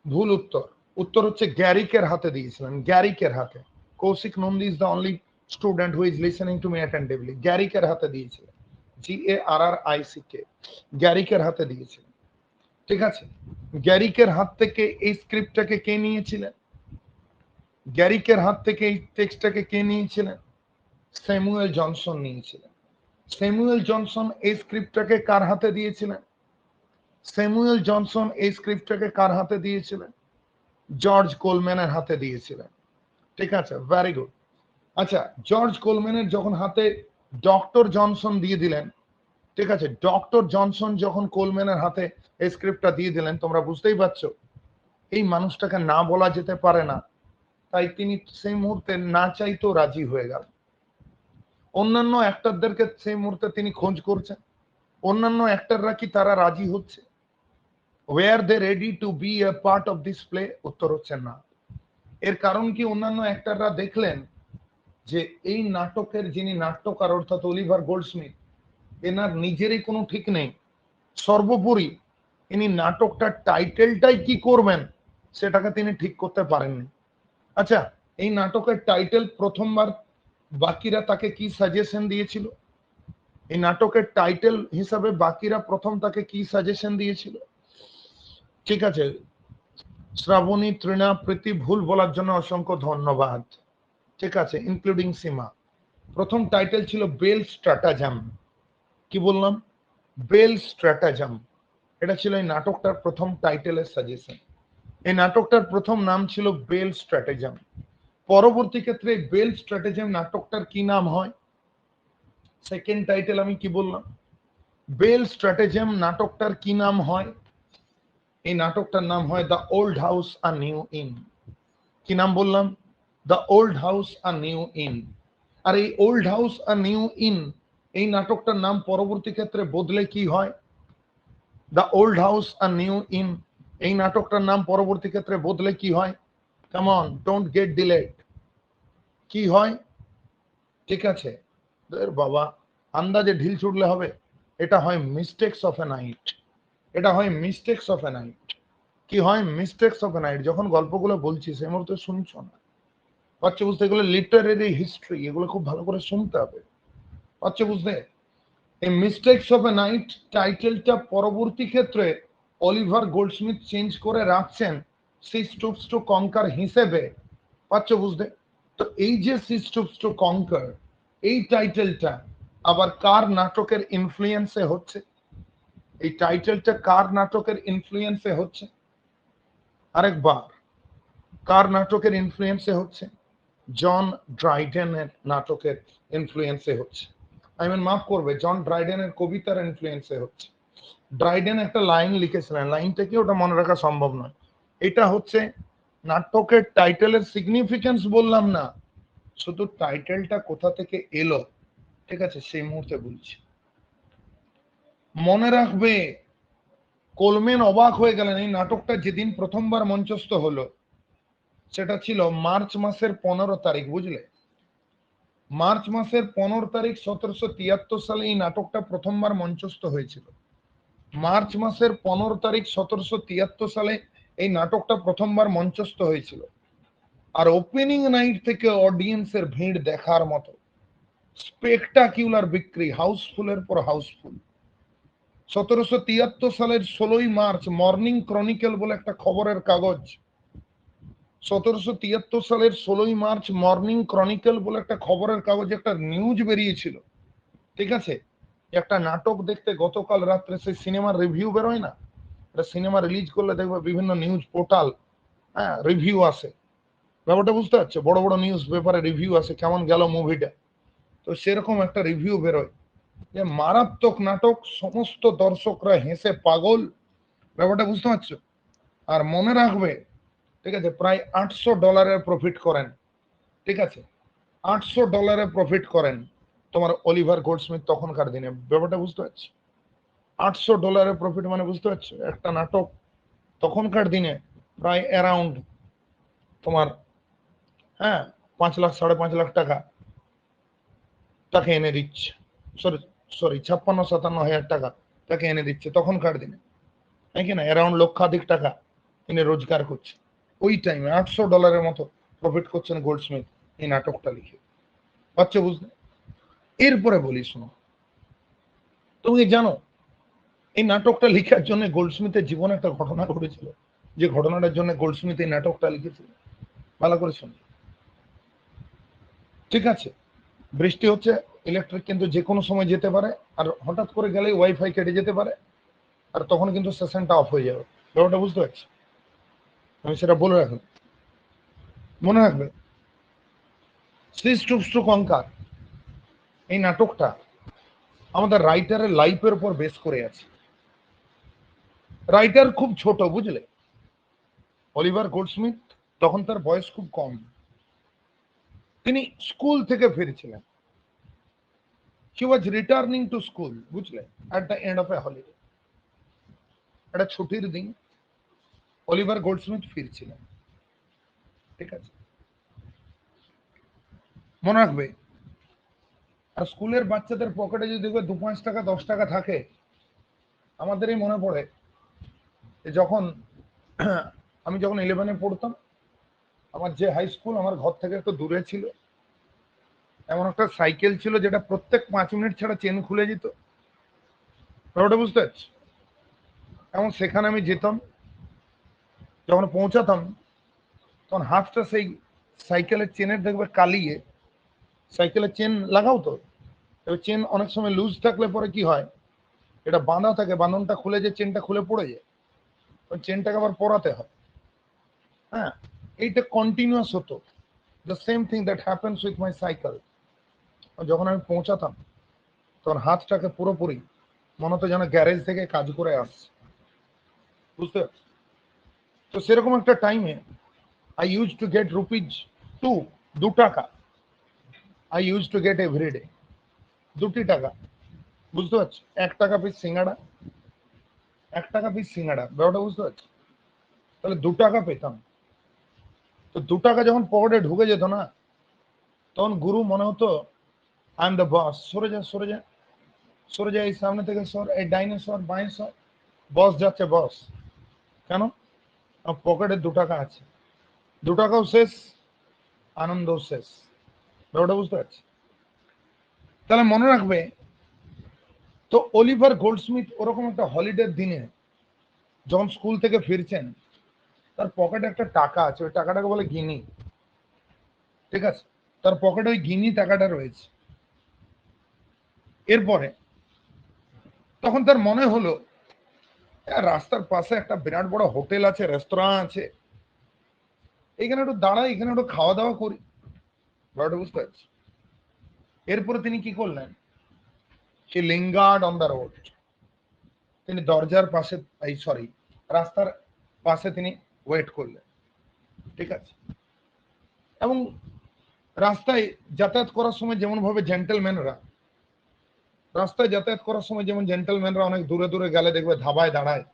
ভুল উত্তর। উত্তর হচ্ছে গ্যারিকের হাতে দিয়েছিলেন। গ্যারিকের হাতে। Kaushik Nandi is the only student who is listening to me attentively. গ্যারিকের হাতে দিয়েছিলেন। GARRICK, গ্যারিকের হাতে দিয়েছিলেন, ঠিক আছে। গ্যারিকের হাত থেকে এই স্ক্রিপ্টটাকে কে নিয়েছিলেন? গ্যারিকের হাত থেকে এই টেক্সটটাকে কে নিয়েছিলেন? স্যামুয়েল জনসন নিয়েছিলেন। স্যামুয়েল জনসন এই স্ক্রিপ্টটাকে কার হাতে দিয়েছিলেন? স্যামুয়েল জনসন এই স্ক্রিপ্টটাকে কার হাতে দিয়েছিলেন? জর্জ কোলম্যানের হাতে দিয়েছিলেন, ঠিক আছে। Very good. আচ্ছা, জর্জ কোলম্যানের যখন হাতে ডক্টর জনসন দিয়ে দিলেন, ঠিক আছে, ডক্টর জনসন যখন কোলম্যানের হাতে এই স্ক্রিপ্টটা দিয়ে দিলেন, তোমরা বুঝতেই পারছো এই মানুষটাকে না বলা যেতে পারে না, তাই তিনি সেই মুহূর্তে না চাইতেও রাজি হয়ে গেল। অন্যান্য অ্যাক্টরদেরকে সেই মুহূর্তে তিনি খোঁজ করছেন, অন্যান্য অ্যাক্টররা কি তারা রাজি হচ্ছে? Were they ready to be a part of this play? উত্তর হচ্ছে না। এর কারণ কি, অন্যান্য অ্যাক্টররা দেখলেন যে এই নাটকের যিনি নাট্যকার অর্থাৎ অলিভার গোল্ডস্মিথ, এনার নিজেরই কোনো ঠিক নেই। সর্বোপরি ইনি নাটকটার টাইটেলটাই কি করবেন সেটাকে তিনি ঠিক করতে পারেননি। আচ্ছা, এই নাটকের টাইটেল প্রথমবার বাকিরা তাকে কি সাজেশন দিয়েছিল? এই নাটকের টাইটেল হিসাবে বাকিরা প্রথম তাকে কি সাজেশন দিয়েছিল? ঠিক আছে, শ্রাবণী, তৃণা, প্রীতি ভুল বলার জন্য অসংখ্য ধন্যবাদ। ঠিক আছে, ইনক্লুডিং সীমা। প্রথম টাইটেল ছিল বেল স্ট্র্যাটাজাম। কি বললাম? বেল স্ট্র্যাটাজাম। এটা ছিল এই নাটকটার প্রথম টাইটেলের সাজেশন। এই নাটকটার প্রথম নাম ছিল বেল স্ট্র্যাটেজাম। পরবর্তী ক্ষেত্রে বেল স্ট্র্যাটেজাম নাটকটার কি নাম হয়? সেকেন্ড টাইটেল আমি কি বললাম? বেল স্ট্র্যাটেজাম নাটকটার কি নাম হয়? এই নাটকটার নাম হয় the old house a new inn. কি নাম বললাম? The old house a new inn. আর এই old house a new inn এই নাটকটার নাম পরবর্তী ক্ষেত্রে বদলে কি হয়? The old house a new inn এই নাটকটার নাম পরবর্তী ক্ষেত্রে বদলে কি হয়? Come on, don't get delayed. কি হয়? ঠিক আছে, বাবা আন্দাজে ঢিল ছুটলে হবে? এটা হয় মিস্টেকস অফ এ নাইট। এটা হয় মিস্টেকস অফ এ নাইট। কি হয়? Mistakes of a night. যখন গল্পগুলো বলছি সেই মুহূর্তে শুনছো না, পাচ্ছ বুঝতে? এগুলো লিটারেরি হিস্ট্রি, এগুলো খুব ভালো করে শুনতে হবে, পাচ্ছ বুঝতে? এই মিস্টেকস অফ এ নাইট টাইটেলটা পরবর্তী ক্ষেত্রে অলিভার গোল্ডস্মিথ চেঞ্জ করে রাখছেন সি স্টুপস টু কনকার হিসেবে, পাচ্ছ বুঝতে? তো এই যে সি স্টুপস টু কনকার এই টাইটেলটা আবার কার নাটকের ইনফ্লুয়েন্সে হচ্ছে? এই টাইটেলটা কার নাটকের ইনফ্লুয়েন্সে হচ্ছে? আরেকবার, কার নাটকের ইনফ্লুয়েন্সে হচ্ছে? জন ড্রাইডেনের নাটকের ইনফ্লুয়েন্সে হচ্ছে। আই মিন মাফ করবে, জন ড্রাইডেনের কবিতার ইনফ্লুয়েন্সে হচ্ছে। ড্রাইডেন একটা লাইন লিখেছিলেন, লাইনটা কি ওটা মনে রাখা সম্ভব নয়। এটা হচ্ছে নাটকের টাইটেলের সিগনিফিকেন্স বললাম না, শুধু টাইটেলটা কোথা থেকে এলো, ঠিক আছে, সেই মুহূর্তে বলছি। মনে রাখবে, কোলম্যান অবাক হয়ে গেলেন। এই নাটকটা যেদিন প্রথমবার মঞ্চস্থ হলো সেটা ছিল মার্চ মাসের 15 তারিখ, বুঝলে? মার্চ মাসের 15 তারিখ 1773 সালে এই নাটকটা প্রথমবার মঞ্চস্থ হয়েছিল। মার্চ মাসের 15 তারিখ 1773 সালে এই নাটকটা প্রথমবার মঞ্চস্থ হয়েছিল। আর ওপেনিং নাইট থেকে অডিয়েন্সের ভিড় দেখার মতো, স্পেকটাকুলার বিক্রি, হাউসফুলের পর হাউসফুল। 1773 সালের 16ই মার্চ মর্নিং ক্রনিকল বলে একটা খবরের কাগজ, 1773 সালের 16ই মার্চ মর্নিং ক্রনিকল বলে একটা খবরের কাগজে একটা নিউজ বেরিয়েছিল, ঠিক আছে? একটা নাটক দেখতে গতকাল রাত্রে সেই সিনেমার রিভিউ বেরোয় না, এটা সিনেমা রিলিজ করলে দেখবে বিভিন্ন নিউজ পোর্টাল, হ্যাঁ, রিভিউ আসে। ব্যাপারটা বুঝতে পারছো? বড় বড় নিউজ পেপারে রিভিউ আসে কেমন গেল মুভিটা। তো সেরকম একটা রিভিউ বেরোয় যে মারাত্মক নাটক, সমস্ত দর্শকরা হেসে পাগল। ব্যাপারটা বুঝতে পারছো? আর মনে রাখবে, ঠিক আছে, প্রায় $800 প্রফিট করেন, ঠিক আছে, $800 প্রফিট করেন তোমার অলিভার গোল্ডস্মিথ তখনকার দিনে। ব্যাপারটা বুঝতে পারছো? $800 প্রফিট মানে বুঝতে পারছো? একটা নাটক তখনকার দিনে প্রায় অ্যারাউন্ড তোমার, হ্যাঁ, 5 লাখ 5.5 লাখ টাকা তাকে এনে দিচ্ছে। সরি সরি, 56-57 হাজার টাকা তাকে এনে দিচ্ছে তখনকার দিনে, তাই কি না? অ্যারাউন্ড লক্ষাধিক টাকা তিনি রোজগার করছে। ওই টাইমে $800 মতো প্রফিট করছেন গোল্ডস্মিথ এই নাটকটা লিখে, পাচ্ছ বুঝতে? এরপরে বলি শোনো, তুমি জানো এই নাটকটা লিখার জন্য গোল্ডস্মিথের জীবনে একটা ঘটনা ঘটেছিল, যে ঘটনাটার জন্য গোল্ডস্মিথ এই নাটকটা লিখেছিল। ভালো করে শোনো, ঠিক আছে? বৃষ্টি হচ্ছে, ইলেকট্রিক কিন্তু যে কোনো সময় যেতে পারে, আর হঠাৎ করে গেলেই ওয়াইফাই কেটে যেতে পারে, আর তখন কিন্তু সেশনটা অফ হয়ে যাবে। ব্যাপারটা বুঝতে পারছি? আমি সেটা বলে রাখলাম, মনে রাখবে। সিজ টুপস টু কনকার এই নাটকটা আমাদের রাইটারের লাইফের উপর বেস করে আছে। রাইটার খুব ছোট, বুঝলে? অলিভার গোল্ডস্মিথ তখন তার বয়স খুব কম। তিনি স্কুল থেকে ফিরছিলেন। হি ওয়াজ রিটার্নিং টু স্কুল, বুঝলে, at the end of a holiday. একটা ছুটির দিন অলিভার গোল্ডস্মিথ ফিরছিলেন, ঠিক আছে? মনে রাখবে, আর স্কুলের বাচ্চাদের পকেটে যদি দেখবে 2-5 টাকা 10 টাকা থাকে, আমাদেরই মনে পড়ে যখন আমি যখন 11-এ পড়তাম, আমার যে হাই স্কুল আমার ঘর থেকে একটু দূরে ছিল, এমন একটা সাইকেল ছিল যেটা প্রত্যেক 5 মিনিট ছাড়া চেন খুলে যেত। ব্যাপারটা বুঝতে পারছি? এবং সেখানে আমি যেতাম, যখন পৌঁছাতাম তখন হাতটা সেই সাইকেলের চেনের দেখবে কালিয়ে, সাইকেলের চেন লাগাও তো, এবার চেন অনেক সময় লুজ থাকলে পরে কি হয়, এটা বাঁধা থাকে, বাঁধনটা খুলে যে চেনটা খুলে পড়ে যায়, ওই চেনটাকে আবার পরাতে হয়। হ্যাঁ, এইটা কন্টিনিউয়াস হতো। The same thing that happens with my cycle. যখন আমি পৌঁছাতাম তখন হাতটাকে পুরোপুরি মনে হতো যেন গ্যারেজ থেকে কাজ করে আসছে, বুঝতে পারছি? তো সেরকম একটা টাইমে I use to get rupees 2 টাকা I use to get every day. 2 টাকা, বুঝতে পারছি? 1 টাকা পিস সিঙ্গাড়া, 1 টাকা পিস সিঙ্গাড়া, ব্যাপারটা বুঝতে পারছি? তাহলে 2 টাকা পেতাম। তো 2 টাকা যখন পকেটে ঢুকে যেত না, তখন গুরু মনে হতো আই এম দ্য বস। সরে যা, সরে যা, সরে যা, এই সামনে থেকে সর, এই ডাইনে সর, বাঁয়ে সর, বস যাচ্ছে, বস। কেন? আমার পকেটে 2 টাকা আছে, 2 টাকাও শেষ, আনন্দও শেষ। ব্যাপারটা বুঝতে পারছি? তাহলে মনে রাখবে, তো অলিভার গোল্ডস্মিথ ওরকম একটা হলিডের দিনে যখন স্কুল থেকে ফিরছেন, তার পকেটে একটা টাকা আছে, ওই টাকাটাকে বলে গিনি, ঠিক আছে? তার পকেটে ওই গিনি টাকাটা রয়েছে। এরপরে তখন তার মনে হলো, রাস্তার পাশে একটা বিরাট বড় হোটেল আছে, রেস্তোরাঁ আছে, এখানে একটু দাঁড়াই, এখানে একটু খাওয়া দাওয়া করি। ব্যাপারটা বুঝতে পারছি? এরপরে তিনি কি করলেন, সে লিঙ্গার্ড অন দ্য রোড, তিনি দরজার পাশে, এই সরি, রাস্তার পাশে তিনি ওয়েট করলেন, ঠিক আছে? এবং রাস্তায় যাতায়াত করার সময় যেমন ভাবে জেন্টেলম্যানরা, রাস্তায় যাতায়াত করার সময় যেমন জেন্টেলম্যানরা অনেক দূরে দূরে গেলে দেখবে ধাবায় দাঁড়ায়,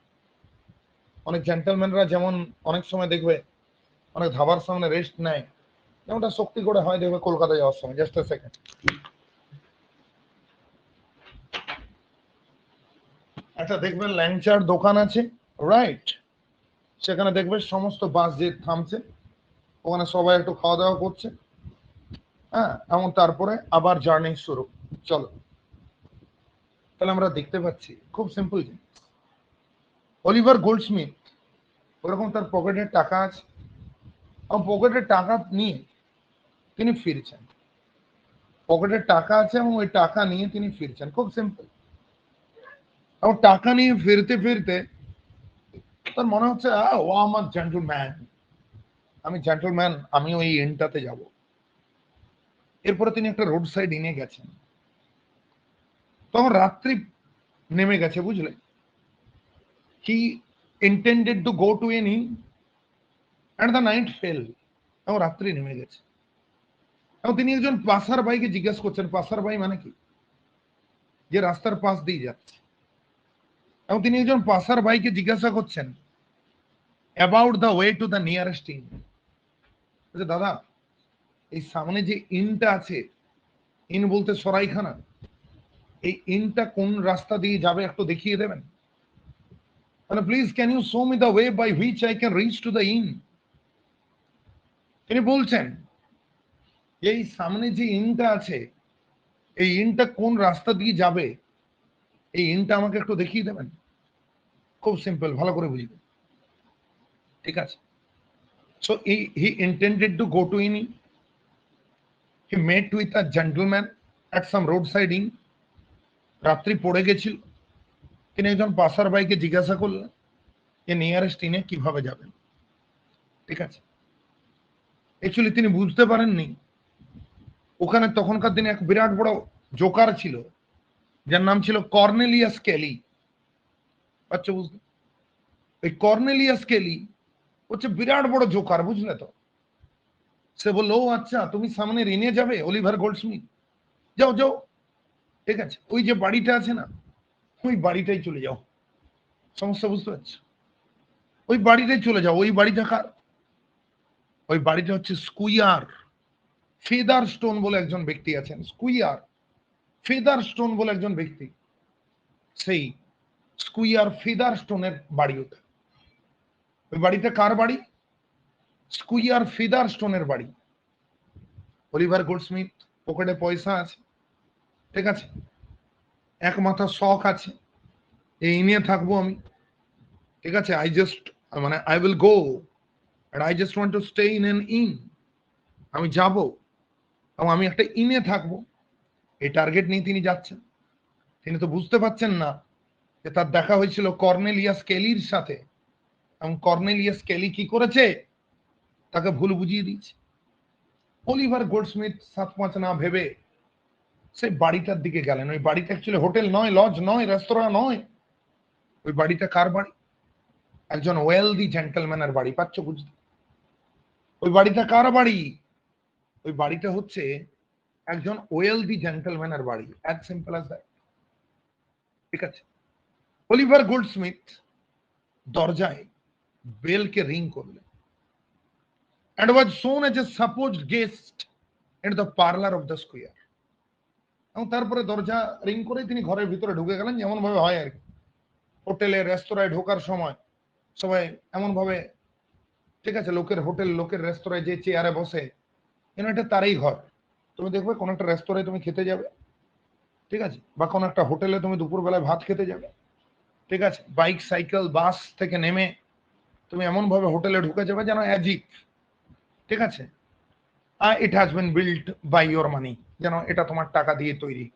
অনেক জেন্টেলম্যানরা যেমন অনেক সময় দেখবে অনেক ধাবার সামনে রেস্ট নেয়, যেমনটা শক্তি করে হয় দেখবে কলকাতা যাওয়ার সময়। Just a second. একটা দেখবেন ল্যাংচার দোকান আছে, রাইট? সেখানে দেখবে সমস্ত বাস যে থামছে, ওখানে সবাই একটু খাওয়া দাওয়া করছে, হ্যাঁ, এবং তারপরে আবার জার্নি শুরু। চলো, তাহলে আমরা দেখতে পাচ্ছি খুব সিম্পল জিনিস। অলিভার গোল্ডস্মিথ ওরকম তার পকেটে টাকা আছে, এবং পকেটের টাকা নিয়ে তিনি ফিরছেন। পকেটে টাকা আছে এবং ওই টাকা নিয়ে তিনি ফিরছেন, খুব সিম্পল। এবং টাকা নিয়ে ফিরতে ফিরতে তার মনে হচ্ছে, ও আমার জেন্টলম্যান, আমি জেন্টলম্যান, আমি ওই ইনটাতে যাব। এরপরে তিনি একটা রোড সাইড ইনে গেছেন, তখন রাত্রি নেমে গেছে, বুঝলে? He intended to go to an inn and the night fell, এবং রাত্রি নেমে গেছে। এবং তিনি একজন পাসার ভাইকে জিজ্ঞেস করছেন, পাসার ভাই মানে কি, যে রাস্তার পাশ দিয়ে যাচ্ছে। এবং তিনি একজন পাসার ভাইকে জিজ্ঞাসা করছেন about the way to the nearest in. দাদা, এই সামনে যে ইনটা আছে, ইন বলতে সরাইখানা, এই ইনটা কোন রাস্তা দিয়ে যাবে একটু দেখিয়ে দেবেন? মানে please can you show me the way by which I can reach to the inn. তিনি বলছেন এই সামনে যে ইনটা আছে, এই ইনটা কোন রাস্তা দিয়ে যাবে, এই ইনটা আমাকে একটু দেখিয়ে দেবেন? খুব সিম্পল, ভালো করে বুঝবেন, ঠিক আছে? So he intended to go two in. He mate with a gentleman at some road side in. রাত্রি পড়ে গেছিল, তিনি একজন পাসার ভাইকে জিজ্ঞাসা করলেন যে নিয়ারেস্ট ইনে কিভাবে যাবেন, ঠিক আছে? অ্যাকচুয়ালি তিনি বুঝতে পারেননি ওখানে তখনকার দিনে এক বিরাট বড় জোকার ছিল, যার নাম ছিল কর্নেলিয়াস কেলি। আচ্ছা, বুঝলেন? ওই কর্নেলিয়াস কেলি হচ্ছে বিরাট বড় জোকার, বুঝলে তো। সে বললো, ও আচ্ছা, তুমি সামনে ঋণে যাবে অলিভার গোল্ডস্মিথ, যাও যাও, ঠিক আছে, ওই যে বাড়িটা আছে না, ওই বাড়িটাই চলে যাও। সমস্যা বুঝতে পারছো? ওই বাড়িটাই চলে যাও। ওই বাড়িটা কার? ওই বাড়িটা হচ্ছে স্কুইয়ার ফেদার স্টোন বলে একজন ব্যক্তি আছেন। স্কুইয়ার ফেদার স্টোন বলে একজন ব্যক্তি, সেই স্কুইয়ার ফেদার স্টোনের বাড়ি ওটা। ওই বাড়িটা কার বাড়ি? স্কুইয়ার ফেদার স্টোনের বাড়ি। অলিভার গোল্ডস্মিথ পকেটে পয়সা আছে, ঠিক আছে, এক মাথা শখ আছে, এই নিয়ে থাকবো আমি, ঠিক আছে, মানে I will go and I just want to stay in an inn. আমি যাব এবং আমি একটা ইনে থাকবো, এই টার্গেট নিয়ে তিনি যাচ্ছেন। তিনি তো বুঝতে পারছেন না যে তার দেখা হয়েছিল কর্নেলিয়াস কেলির সাথে, এবং কর্নেলিয়াস কেলি কি করেছে, তাকে ভুল বুঝিয়ে দিয়েছে। অলিভার গোল্ডস্মিথ সাত পাঁচ না ভেবে সেই বাড়িটার দিকে গেলেন। ওই বাড়িটা অ্যাকচুয়ালি হোটেল নয়, লজ নয়, রেস্তোরাঁ নয়। ওই বাড়িটা কার বাড়ি? একজন ওয়েলদি জেন্টলম্যানের বাড়ি। পাচ্ছ বুঝতে? ওই বাড়িটা কার বাড়ি? ওই বাড়িটা হচ্ছে একজন ওয়েলদি জেন্টলম্যানের বাড়ি, অ্যাজ সিম্পল অ্যাজ দ্যাট, ঠিক আছে। অলিভার গোল্ডস্মিথ দরজায় বেলকে রিং করলেন and was shown as a supposed guest at the parlor of the square. এবং তারপরে দরজা রিং করে তিনি ঘরের ভিতরে ঢুকে গেলেন, যেমন ভাবে হয় আর কি, হোটেলে রেস্তোরাঁয় ঢোকার সময় সবাই এমন ভাবে, ঠিক আছে, লোকের হোটেল লোকের রেস্তোরাঁয় যে চেয়ারে বসে, এটা তারই ঘর। তুমি দেখবে কোন একটা রেস্তোরাঁয় তুমি খেতে যাবে, ঠিক আছে, বা কোন একটা হোটেলে তুমি দুপুরবেলায় ভাত খেতে যাবে, ঠিক আছে, বাইক সাইকেল বাস থেকে নেমে তুমি এমন ভাবে হোটেলে ঢুকে যাবে যেন অ্যাজিব, ঠিক আছে, it has been built by your money, যেন এটা তোমার টাকা দিয়ে তৈরি,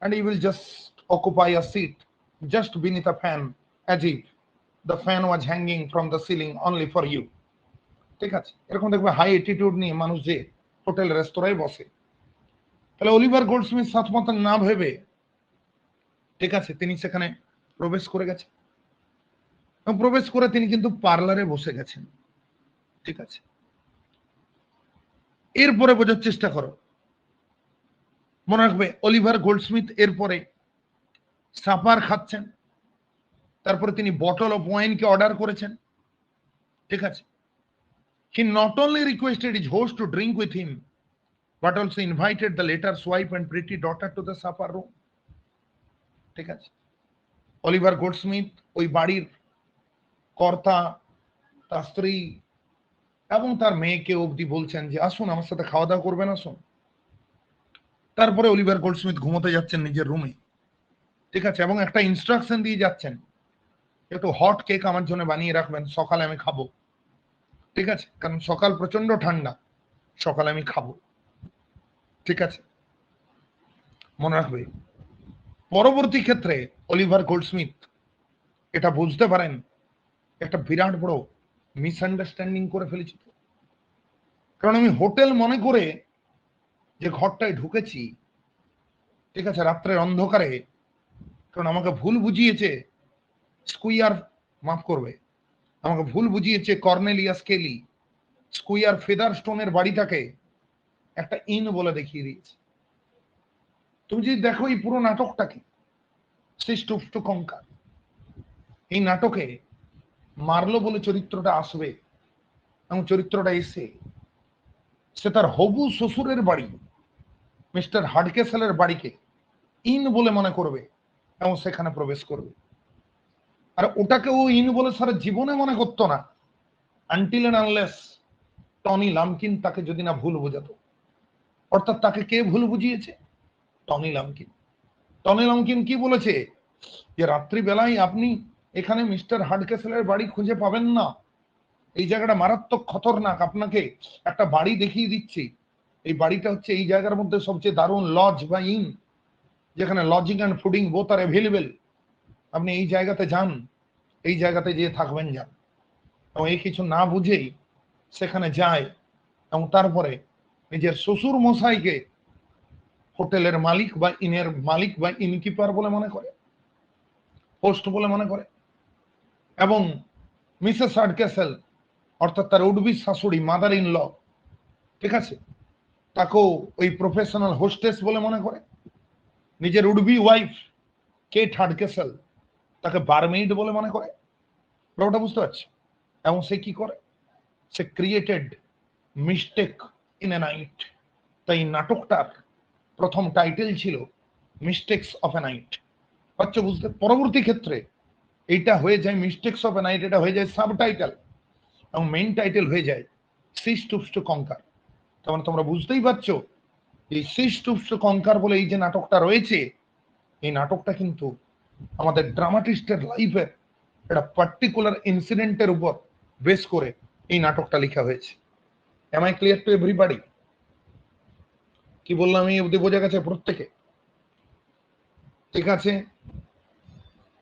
and you will just occupy a seat just beneath a fan as if the fan was hanging from the ceiling only for you, ঠিক আছে। এরকম দেখবে হাই অ্যাটিটিউড নিয়ে মানুষ যে হোটেল রেস্তোরাঁয় বসে। তাহলে অলিভার গোল্ডস্মিথ সাত মাথা না ভেবে, ঠিক আছে, তিনি সেখানে প্রবেশ করে গেছেন, এবং প্রবেশ করে তিনি কিন্তু পার্লারে বসে গেছেন, ঠিক আছে। এরপরে বোঝার চেষ্টা করো, মনে রাখবে অলিভার গোল্ডস্মিথ এরপরে সাপার খাচ্ছেন, তারপরে তিনি বটল অফ ওয়াইনকে অর্ডার করেছেন, ঠিক আছে। He not only requested his host to drink with him, but also invited the latter's wife and pretty daughter to the supper room, ঠিক আছে। অলিভার গোল্ডস্মিথ ওই বাড়ির কর্তা, তার স্ত্রী এবং তার মেয়েকে অবধি বলছেন যে আসুন আমার সাথে খাওয়া দাওয়া করবেন, আসুন। তারপরে অলিভার গোল্ডস্মিথ ঘুমোতে যাচ্ছেন নিজের রুমে, ঠিক আছে, এবং একটা ইনস্ট্রাকশন দিয়ে যাচ্ছেন, একটু হট কেক আমার জন্য বানিয়ে রাখবেন, সকালে আমি খাবো, ঠিক আছে, কারণ সকাল প্রচন্ড ঠান্ডা, সকালে আমি খাবো, ঠিক আছে। মনে রাখবে পরবর্তী ক্ষেত্রে অলিভার গোল্ডস্মিথ এটা বুঝতে পারেন একটা বিরাট বড় মিসআন্ডারস্ট্যান্ডিং করে ফেলেছি, কারণ আমি হোটেল মনে করে যে ঘরটায় ঢুকেছি, ঠিক আছে, রাত্রের অন্ধকারে, কারণ আমাকে ভুল বুঝিয়েছে স্কুইয়ার, মাফ করবে, আমাকে ভুল বুঝিয়েছে কর্নেলিয়াস কেলি, স্কুইয়ার ফেদার স্টোনের বাড়িটাকে একটা ইন বলে দেখিয়ে দিয়েছে। তুমি যদি দেখো এই পুরো নাটকটাকে, টু কঙ্কার, এই নাটকে মার্লো বলে চরিত্রটা আসবে, এবং চরিত্রটা এসে সে তার হবু শ্বশুরের বাড়ি মিস্টার হাডকেসেলের বাড়িকে ইন বলে মনে করবে এবং সেখানে প্রবেশ করবে। আর ওটাকে ও ইন বলে সারা জীবনে মনে করতো না, আনটিল এন্ড আনলেস টনি লামকিন তাকে যদি না ভুল বোঝাতো। অর্থাৎ তাকে কে ভুল বুঝিয়েছে? টনি লামকিন। টনি লামকিন কি বলেছে যে রাত্রিবেলায় আপনি এখানে মিস্টার হাডকেসেলের বাড়ি খুঁজে পাবেন না, এই জায়গাটা মারাত্মক খতরনাক, আপনাকে একটা বাড়ি দেখিয়ে দিচ্ছি, এই বাড়িটা হচ্ছে এই জায়গার মধ্যে সবচেয়ে দারুণ লজ বা ইন, যেখানে lodging and fooding both are available, আপনি এই জায়গাতে যান, এই জায়গাতে যেয়ে থাকবেন যান। এবং এই কিছু না বুঝেই সেখানে যায়, এবং তারপরে নিজের শ্বশুর মশাইকে হোটেলের মালিক বা ইনের মালিক বা ইনকিপার বলে মনে করে, হোস্ট বলে মনে করে, এবং মিসেস হার্ডকেসেল অর্থাৎ তার উডবি শাশুড়ি, মাদার ইন ল, ঠিক আছে, তাকেও ওই প্রফেশনাল হোস্টেস বলে মনে করে। নিজের উডবি ওয়াইফ কেট হার্ডকেসেল তাকে বারমেইড বলে মনে করে। ব্যাপারটা বুঝতে পারছি। এবং সে কি করে, সে created mistake in a night. তাই নাটকটার প্রথম টাইটেল ছিল মিস্টেক্স অফ এ নাইট। হচ্ছে বুঝতে, পরবর্তী ক্ষেত্রে এইটা হয়ে যায় মিস্টেক্স অফ এ নাইট, এটা হয়ে যায় সাব টাইটেল এবং মেইন টাইটেল হয়ে যায় সিজ টুপস টু কঙ্কার। তার মানে তোমরা বুঝতেই পারছো এই সিজ টুপস টু কঙ্কার বলে এই যে নাটকটা রয়েছে, এই নাটকটা কিন্তু আমাদের ড্রামাটিস্টের লাইফের একটা পার্টিকুলার ইনসিডেন্টের উপর বেস করে এই নাটকটা লেখা হয়েছে। Am I clear to everybody? কি বললাম এই অবধি বোঝা গেছে প্রত্যেকে? ঠিক আছে,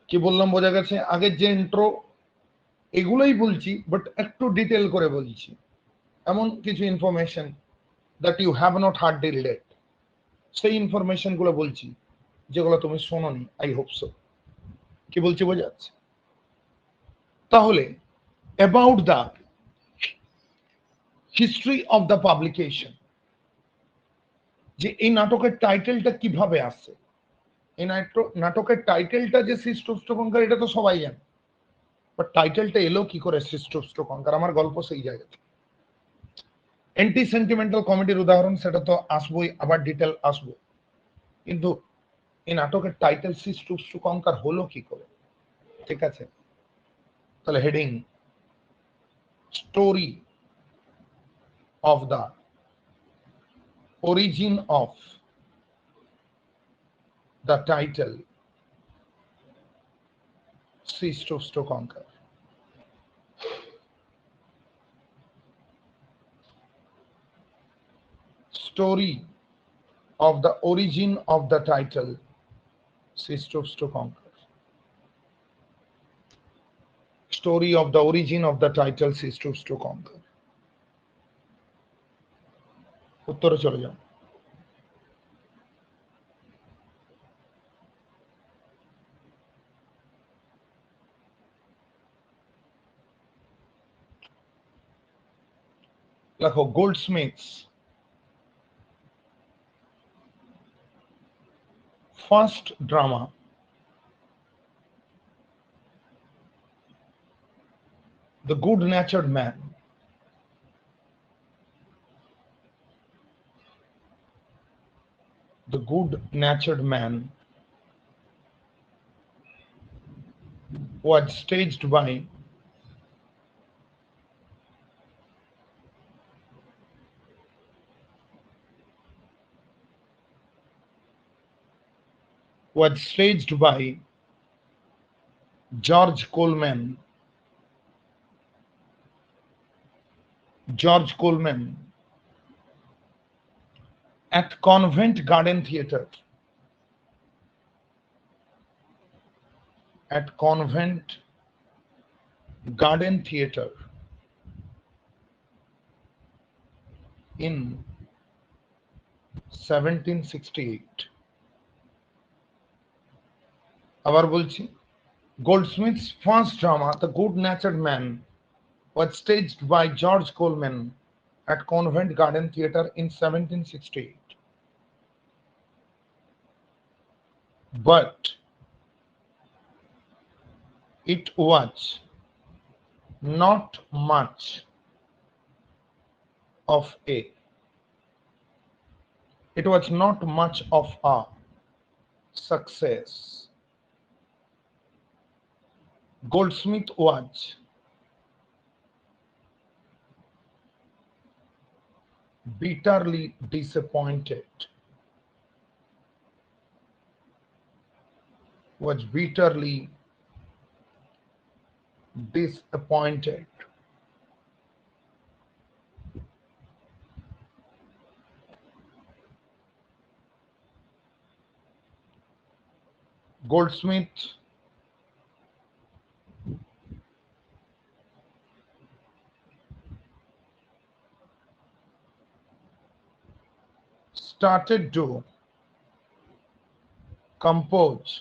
কি বললাম বোঝা গেছে? আগের যে ইন্ট্রো এগুলোই বলছি, বাট একটু ডিটেল করে বলছি। এমন কিছু information that you have not heard dilly ডেট, সেই ইনফরমেশন গুলো বলছি যেগুলো তুমি শোনোনি। I hope so. কি বলছি বোঝা যাচ্ছে? তাহলে about the history of the publication, যে এই নাটকের টাইটেলটা কিভাবে আসে। এই নাটকের টাইটেলটা যে সৃষ্ট কঙ্কার, এটা তো সবাই জানে, বাট টাইটেলটা এলো কি করে সৃষ্ট কঙ্কার? আমার গল্প সেই জায়গাতে। অ্যান্টি সেন্টিমেন্টাল কমেডির উদাহরণ, সেটা তো আসবোই, আবার ডিটেল আসবো। কিন্তু এই নাটকের টাইটেল সৃষ্ট কঙ্কার হলো কি করে? ঠিক আছে, তাহলে heading story of the origin of the title Cease to Conquer. Story of the origin of the title Cease to Conquer. Story of the origin of the title Cease to Conquer. উত্তরে চলে যাও। লেখো Goldsmith's first drama, The Good-Natured Man, The Good-Natured Man was staged by George Coleman. George Coleman at Covent Garden Theatre. At Covent Garden Theatre in 1768. আবার বলছি, Goldsmith's first drama, The Good-Natured Man, was staged by George Coleman at Covent Garden Theatre in 1768. But it was not much of a success. Goldsmith was bitterly disappointed. Goldsmith started to compose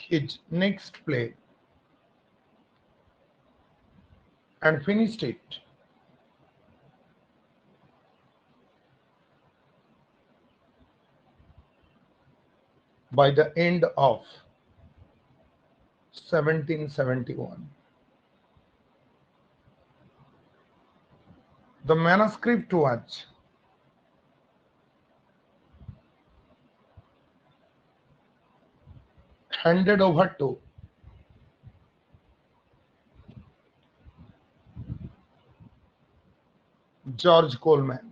his next play and finished it by the end of 1771. The manuscript was handed over to George Colman.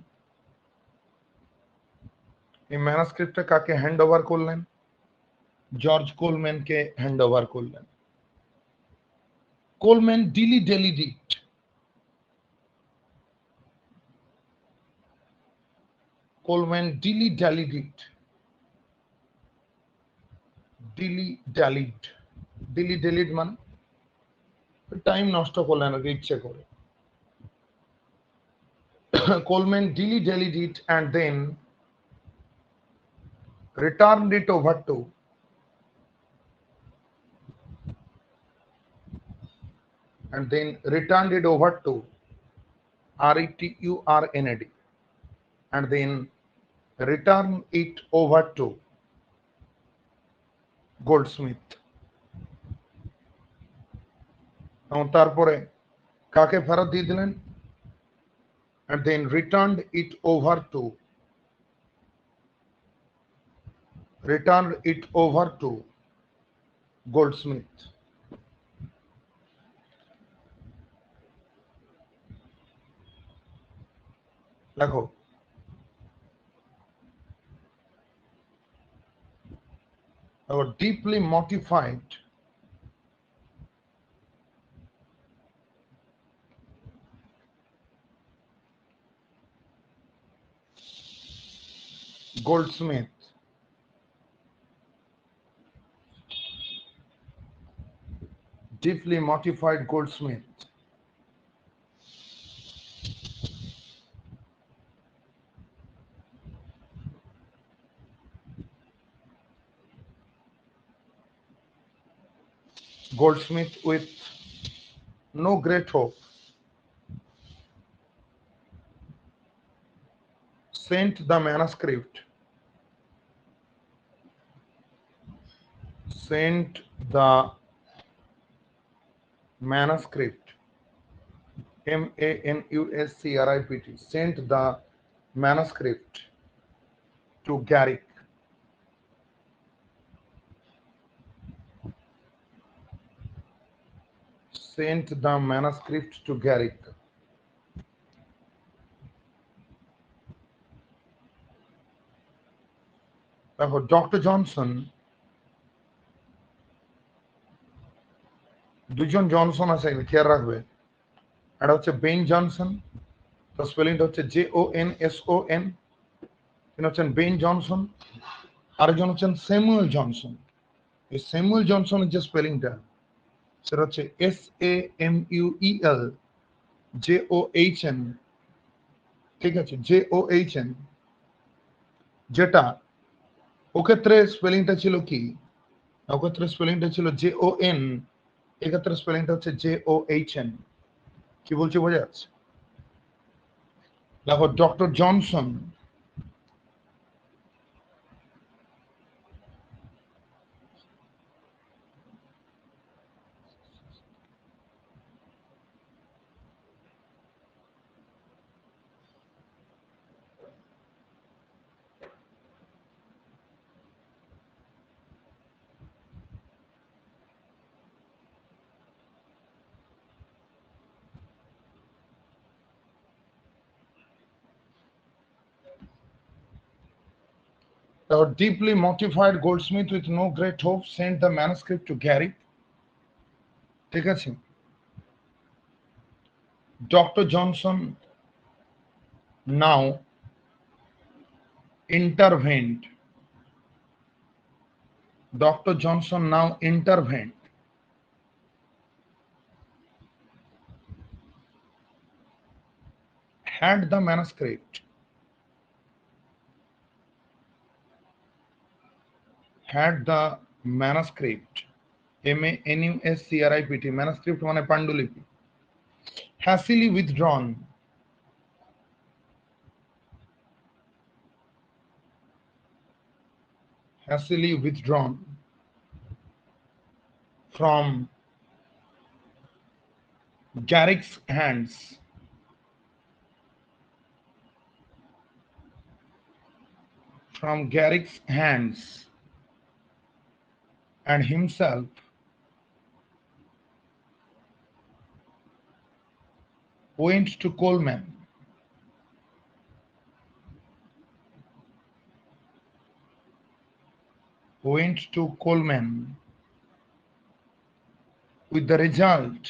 এই ম্যানুস্ক্রিপ্টটা কাকে hand over করলেন? George কোলম্যানকে hand over করলেন। Colman dilly dallied it. Colman dilly dallied it. Dilly dallied, dilly dallied মানে time নষ্ট করলেন আর ইচ্ছে করে। Coleman dilly-dallied it and then returned it over to RETURNAD and then return it over to Goldsmith. এবং তারপরে কাকে ফেরত দিয়ে দিলেন? and then returned it over to Goldsmith. দেখো, deeply mortified Goldsmith with no great hope sent the manuscript MANUSCRIPT sent the manuscript to Garrick. দেখো, doctor Johnson, দুজন Johnson আছে, খেয়াল রাখবে। এটা হচ্ছে বেন জনসন, তার স্পেলিংটা হচ্ছে JONSON। তিনি হচ্ছেন বেন জনসন। আরেকজন হচ্ছেন স্যামুয়েল জনসন। এই স্যামুয়েল জনসনের যে স্পেলিংটা সেটা হচ্ছে SAMUEL JOHN। ঠিক আছে, JOHN, যেটা ওক্ষেত্রে স্পেলিংটা ছিল কি? ওক্ষেত্রে স্পেলিংটা ছিল JON, এক্ষেত্রে স্পেলিংটা হচ্ছে JOHN। কি বলছি বোঝা যাচ্ছে? দেখো, doctor Johnson The deeply mortified Goldsmith with no great hope sent the manuscript to Garrick. ঠিক আছে, Dr. Johnson now intervened. Dr. Johnson now intervened had the manuscript MANUSCRIPT, manuscript মানে পাণ্ডুলিপি। hastily withdrawn, hastily withdrawn from Garrick's hands, from Garrick's hands, and himself went to Coleman, went to Coleman with the result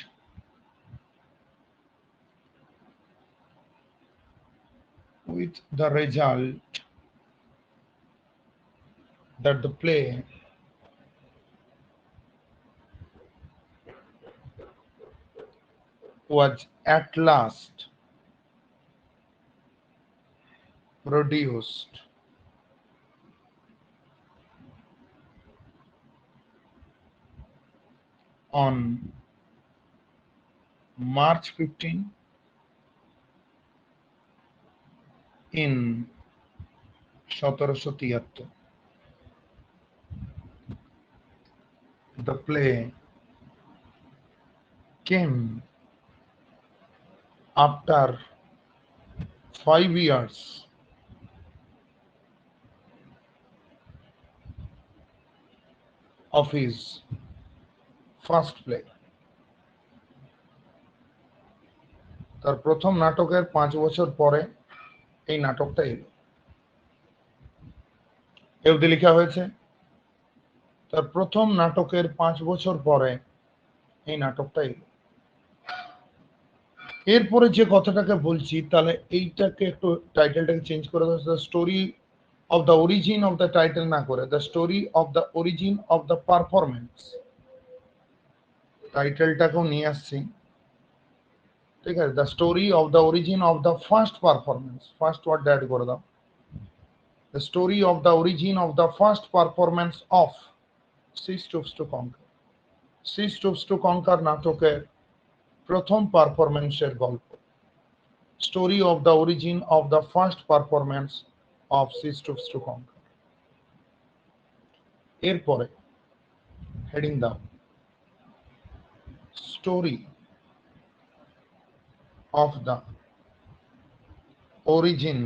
that the play was at last produced on March 15 in 1773. The play came after 5 years of his first play. তার প্রথম নাটকের 5 বছর পরে এই নাটকটা এলো। এ অবধি লেখা হয়েছে তার প্রথম নাটকের 5 বছর পরে এই নাটকটা এলো। এরপরে যে কথাটাকে বলছি তাহলে এইটাকে একটু টাইটেলটাকে চেঞ্জ করে দাও, the story of the origin of the title না করে the story of the origin of the performance, টাইটেলটাকেও নিয়ে আসছি। ঠিক আছে, the story of the origin of the first performance, first word add করে দাও। The story of the origin of the first performance of she stoops to conquer, she stoops to conquer নাটকের প্রথম পারফরমেন্সের গল্প। Story of the origin of the first performance of she stoops to conquer. এরপরে heading দাও story of the origin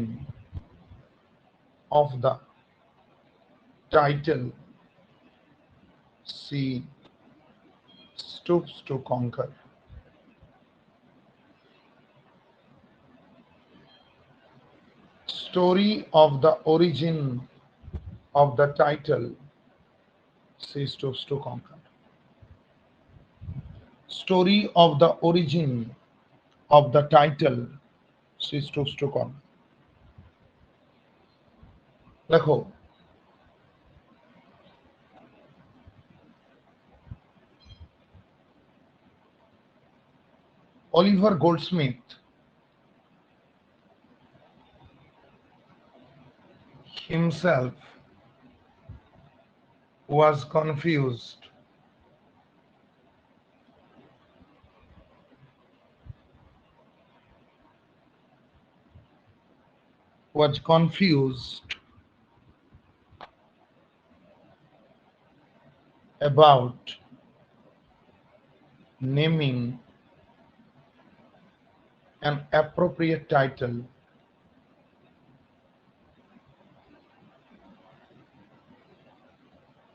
of the title She Stoops to Conquer. Story of the origin of the title She Stoops to Conquer. Story of the origin of the title She Stoops to Conquer. দেখো Oliver Goldsmith himself was confused about naming an appropriate title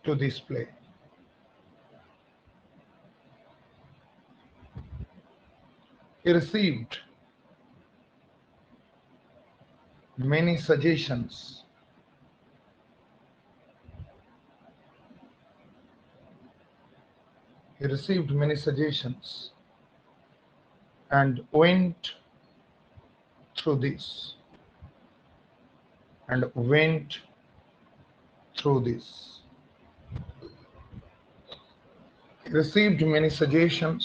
to this play. He received many suggestions and went through this and went through this. He received many suggestions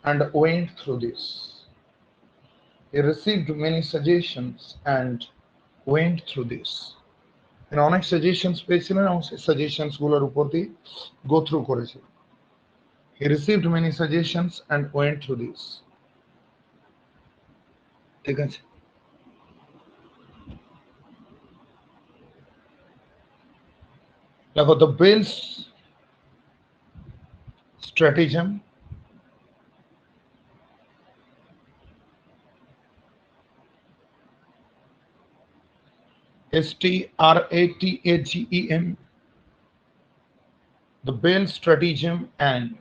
and went through this. He received many suggestions and went through this. অনেক suggestions পেয়েছিলেন এবং সেই suggestions গুলোর উপর দিয়ে go through করেছিলেন। He received many suggestions and went through this. ঠিক আছে, দেখো the Bell's stratagem STRATAGEM, the Bell stratagem and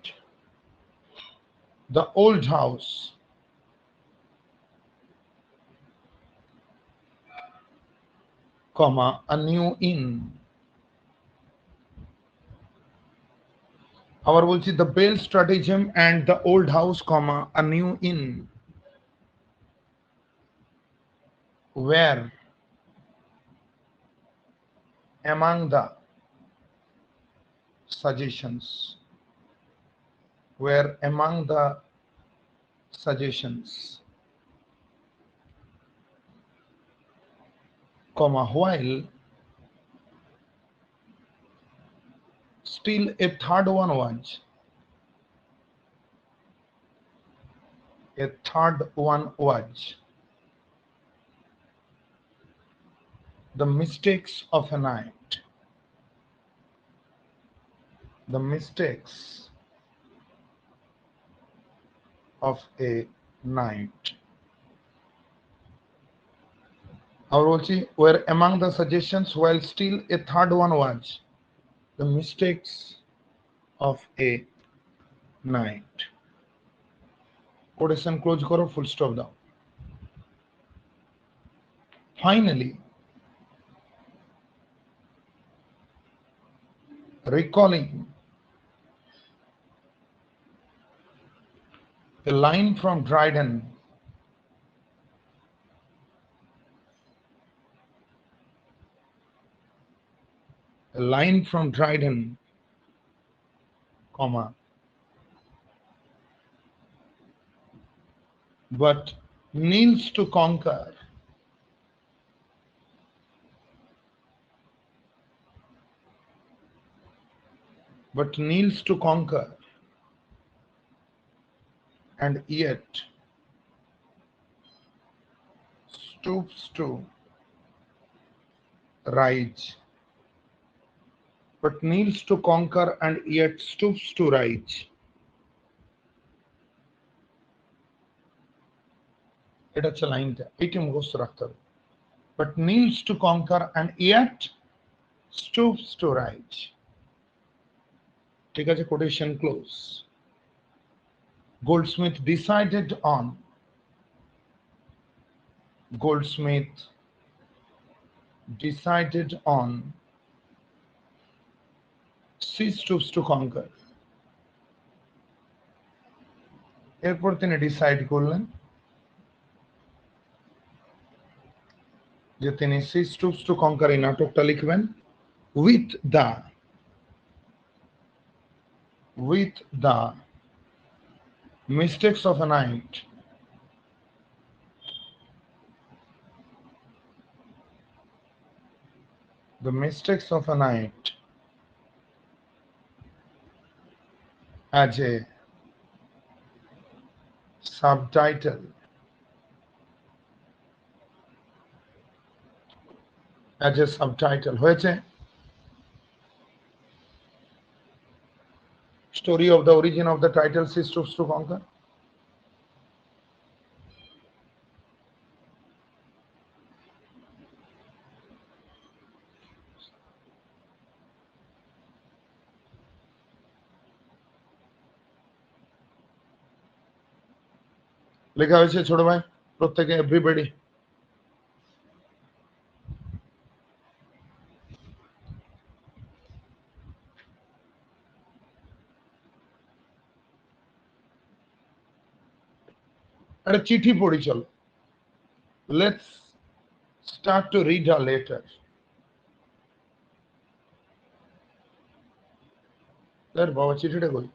the old house, comma, a new inn. আবার বলছি the Bell stratagem and the old house, comma, a new inn, where among the suggestions, were among the suggestions, comma, while still a third one was, the mistakes of a night, the mistakes of a night. Our were among the suggestions, while still a third one was the mistakes of a night. Quotation close karo, full stop dao. Finally, recalling a line from Dryden, comma, but kneels to conquer, and yet stoops to rise, but kneels to conquer and yet stoops to rise. এটা হচ্ছে লাইনটা, এইটা মুখস্থ রাখতে হবে। But kneels to conquer and yet stoops to rise. ঠিক আছে, quotation close. Goldsmith decided on she stoops to conquer. এরপর তিনি ডিসাইড করলেন যে তিনি she stoops to conquer এই নাটকটা লিখবেন with the mistakes of a night, the mistakes of a night as a subtitle, হয়েছে story of the origin of the title she stoops to conquer. লেখা হয়েছে ছোট ভাই প্রত্যেকে, এভরিবডি? একটা চিঠি পড়ি চলো। Let's start to read a letter. বাবা চিঠিটা কই?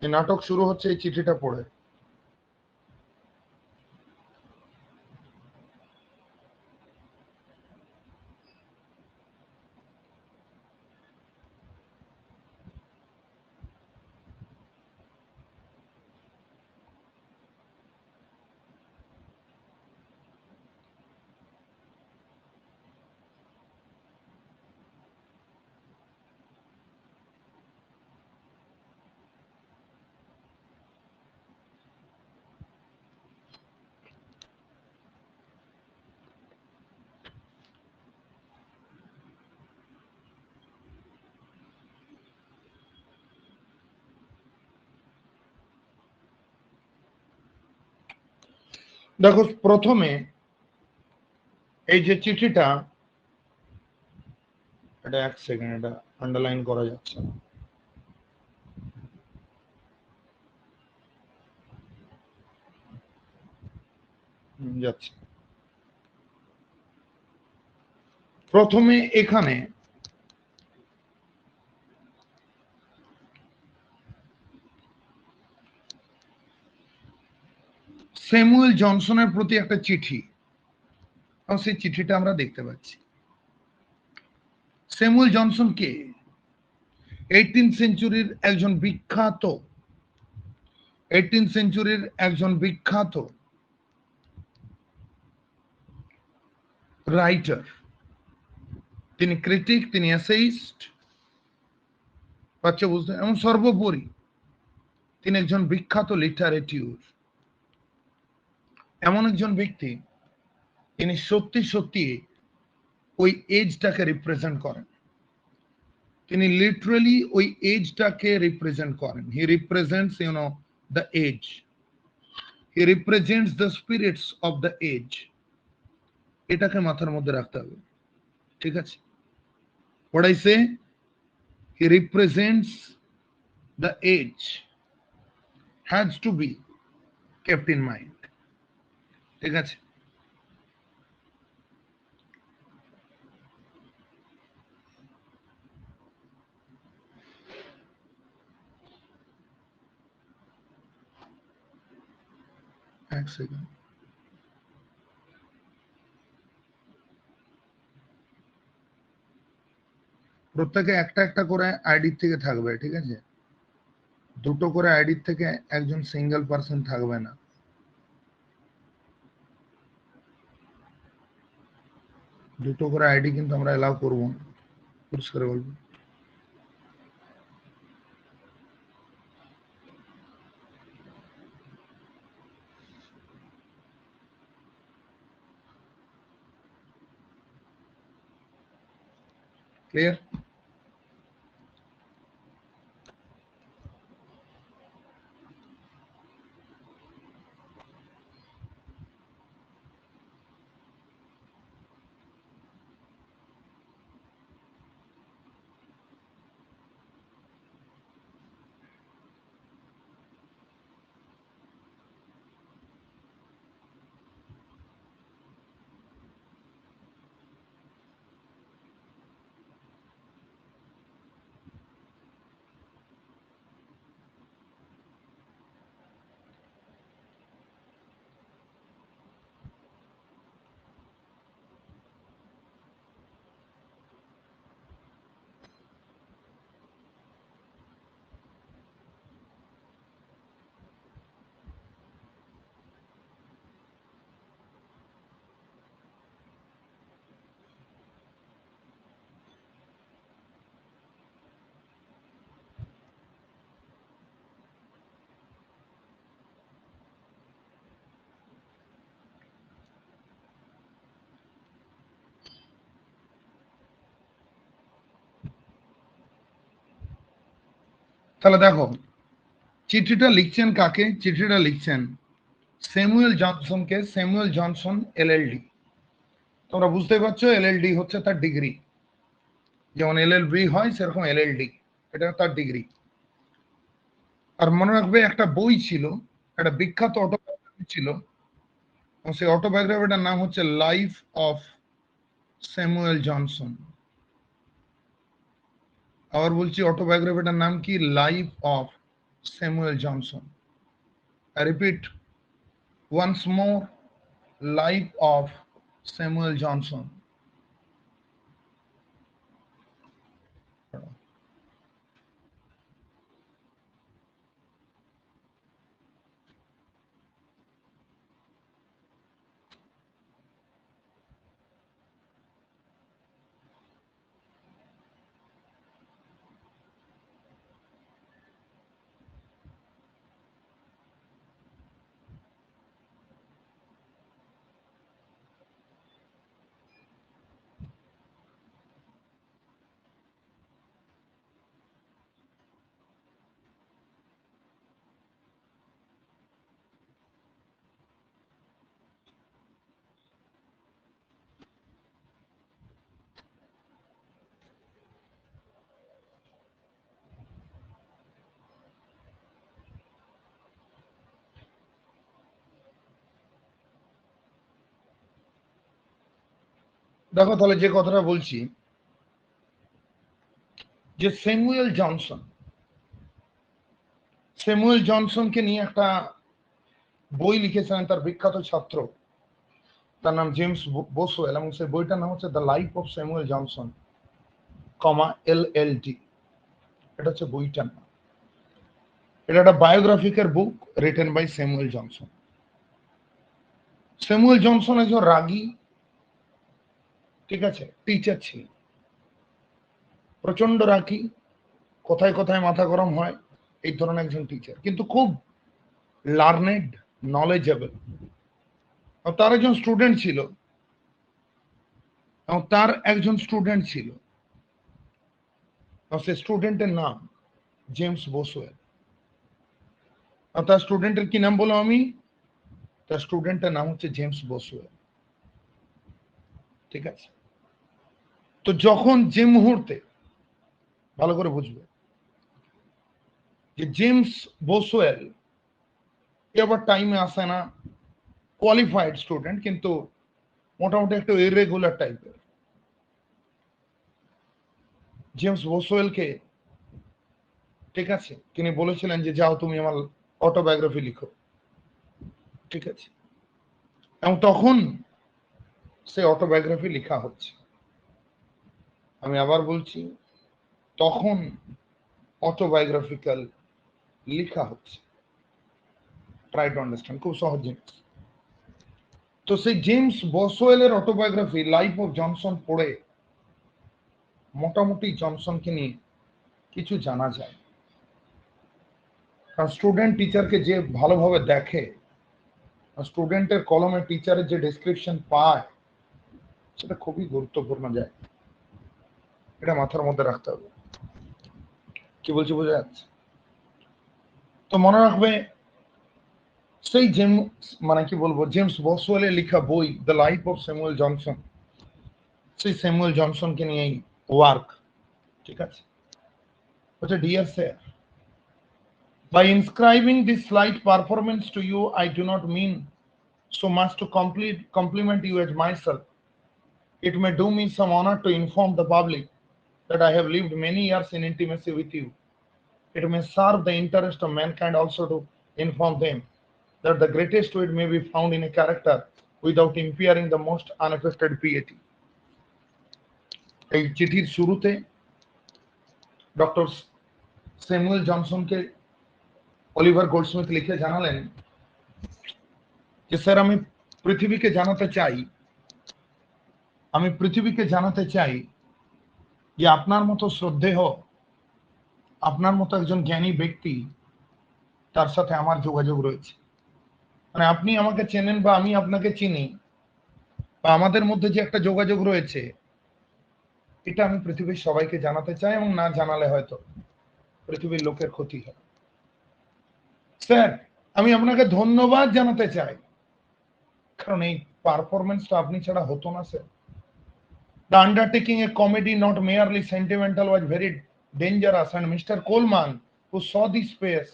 এই নাটক শুরু হচ্ছে এই চিঠিটা পড়ে। দেখো প্রথমে এই যে চিঠিটা, এটা এক সেকেন্ড, এটা আন্ডারলাইন করা যাচ্ছে না, যাচ্ছে। প্রথমে এখানে স্যামুয়েল জনসনের প্রতি একটা চিঠি, এবং সেই চিঠিটা আমরা দেখতে পাচ্ছি। স্যামুয়েল জনসন কে? 18th সেঞ্চুরির একজন বিখ্যাত 18th সেঞ্চুরির একজন বিখ্যাত রাইটার। তিনি ক্রিটিক, তিনি অ্যাসেইস্ট, বাচ্চা বুঝতে, এবং সর্বোপরি তিনি একজন বিখ্যাত লিটারেটিউর, এমন একজন ব্যক্তি তিনি সত্যি সত্যি ওই এজটাকে রিপ্রেজেন্ট করেন। তিনি লিটারালি ওই এজটাকে রিপ্রেজেন্ট করেন। He represents the age, he represents the spirits of the age. এটাকে মাথার মধ্যে রাখতে হবে, ঠিক আছে? What I say, he represents the age, has to be kept in mind, ঠিক আছে? এক সেকেন্ড, প্রত্যেকে একটা একটা করে আইডি থেকে থাকবে, ঠিক আছে? দুটো করে আইডি থেকে একজন সিঙ্গেল পারসন থাকবে না। দুটো করে আইডি কিন্তু আমরা এলাও করব না, পরিষ্কার বলবো। ক্লিয়ার? তাহলে দেখো, চিঠিটা লিখছেন কাকে? চিঠিটা লিখছেন স্যামুয়েল জনসনকে। Samuel Johnson LLD. তোমরা বুঝতে পারছো, এলএলডি হচ্ছে তার ডিগ্রি, যেমন এলএলবি হয় সেরকম এলএলডি, এটা তার ডিগ্রি। আর মনে রাখবে, একটা বই ছিল, একটা বিখ্যাত অটোবায়োগ্রাফি ছিল, এবং সেই অটোবায়োগ্রাফিটার নাম হচ্ছে লাইফ অফ স্যামুয়েল জনসন। আবার বলছি, অটোবায়োগ্রাফিটার নাম কি? Life of Samuel Johnson. I repeat once more, life of Samuel Johnson. দেখো তাহলে যে কথাটা বলছি, যে স্যামুয়েল জনসনকে নিয়ে একটা বই লিখেছিলেন তার বিখ্যাত ছাত্র, তার নাম জেমস বোসওয়েল, এবং সেই বইটার নাম হচ্ছে the life of Samuel Johnson, LLD। এটা হচ্ছে বইটার নাম। এটা একটা biographical book written by Samuel Johnson. Samuel Johnson একজন রাগী, ঠিক আছে, টিচার ছিলেন, প্রচন্ড রাগী, কথায় কথায় মাথা গরম হয়, এই ধরনের একজন টিচার, কিন্তু খুব লার্নেড, নলেজেবল। তার একজন স্টুডেন্ট ছিল, এবং তার একজন স্টুডেন্ট ছিল, সে স্টুডেন্টের নাম জেমস বোসওয়েল। তার স্টুডেন্টের কি নাম বলো আমি? তার স্টুডেন্টের নাম হচ্ছে জেমস বোসওয়েল, ঠিক আছে। তো যখন যে মুহূর্তে, ভালো করে বুঝবে, যে জেমস বোসওয়েল আবার টাইমে আসে না, কোয়ালিফাইড স্টুডেন্ট, কিন্তু মোটামুটি একটু ইরেগুলার টাইপের। জেমস বোসওয়েলকে, ঠিক আছে, তিনি বলেছিলেন যে যাও তুমি আমার অটোবায়োগ্রাফি লিখো, ঠিক আছে। এবং তখন সে অটোবায়োগ্রাফি লেখা হচ্ছে। আমি আবার বলছি, তখন অটোবায়োগ্রাফিক্যাল লেখা হচ্ছে। ট্রাই টু আন্ডারস্ট্যান্ড, খুব সহজ জিনিস। তো সেই জেমস বসওয়েলের অটোবায়োগ্রাফি লাইফ অফ জনসন পড়ে মোটামুটি জনসনকে নিয়ে কিছু জানা যায়। কারণ স্টুডেন্ট টিচারকে যে ভালোভাবে দেখে, স্টুডেন্টের কলমে টিচারের যে ডেসক্রিপশন পায়, সেটা খুবই গুরুত্বপূর্ণ যায়। এটা মাথার মধ্যে রাখতে হবে। কি বলছি বোঝা যাচ্ছে? তো মনে রাখবে, সেই মানে কি বলবো, জেমস বসওয়েলের লেখা বই the life of Samuel Johnson, সেই স্যামুয়েল জনসনকে নিয়েই ওয়ার্ক, ঠিক আছে। বলছে, dear sir, by inscribing this slight performance to you, I do not mean so much to compliment you as myself. It may do me some honor to inform the public that I have lived many years in intimacy with you. It may serve the interest of mankind also to inform them that the greatest wit may be found in a character without impairing the most unaffected piety. এই চিঠির শুরুতে doctor Samuel জনসনকে Oliver Goldsmith লিখে জানালেন যে sir, আমি পৃথিবীকে জানাতে চাই যে আপনার মতো শ্রদ্ধেয়, আপনার মতো একজন জ্ঞানী ব্যক্তি, তার সাথে আমার যোগাযোগ রয়েছে। মানে আপনি আমাকে চেনেন বা আমি আপনাকে চিনি, বা আমাদের মধ্যে যে একটা যোগাযোগ রয়েছে, এটা আমি পৃথিবীর সবাইকে জানাতে চাই, এবং না জানালে হয়তো পৃথিবীর লোকের ক্ষতি হয়। স্যার, আমি আপনাকে ধন্যবাদ জানাতে চাই, কারণ এই পারফরমেন্সটা আপনি ছাড়া হতো না sir. The undertaking a comedy not merely sentimental was very dangerous, and Mr. Coleman, who saw this space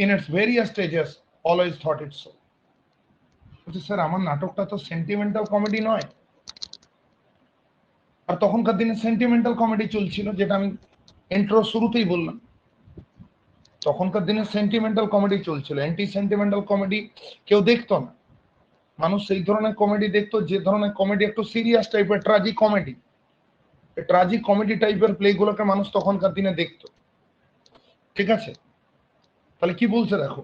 in its various stages, always thought it so. Sir, আমার নাটকটা তো সেন্টিমেন্টাল কমেডি নয়। আর তখনকার দিনে সেন্টিমেন্টাল কমেডি চলছিল, যেটা আমি intro শুরুতেই বললাম। তখনকার দিনে সেন্টিমেন্টাল কমেডি চলছিল, অ্যান্টি সেন্টিমেন্টাল কমেডি কেউ দেখতো না। মানুষ সেই ধরনের কমেডি দেখতো যে ধরনের কমেডি একটু সিরিয়াস টাইপের, ট্রাজিক কমেডি। ট্রাজিক কমেডি টাইপের প্লেগুলোকে মানুষ তখনকার দিনে দেখতো, ঠিক আছে। তাহলে কি বলছে দেখো,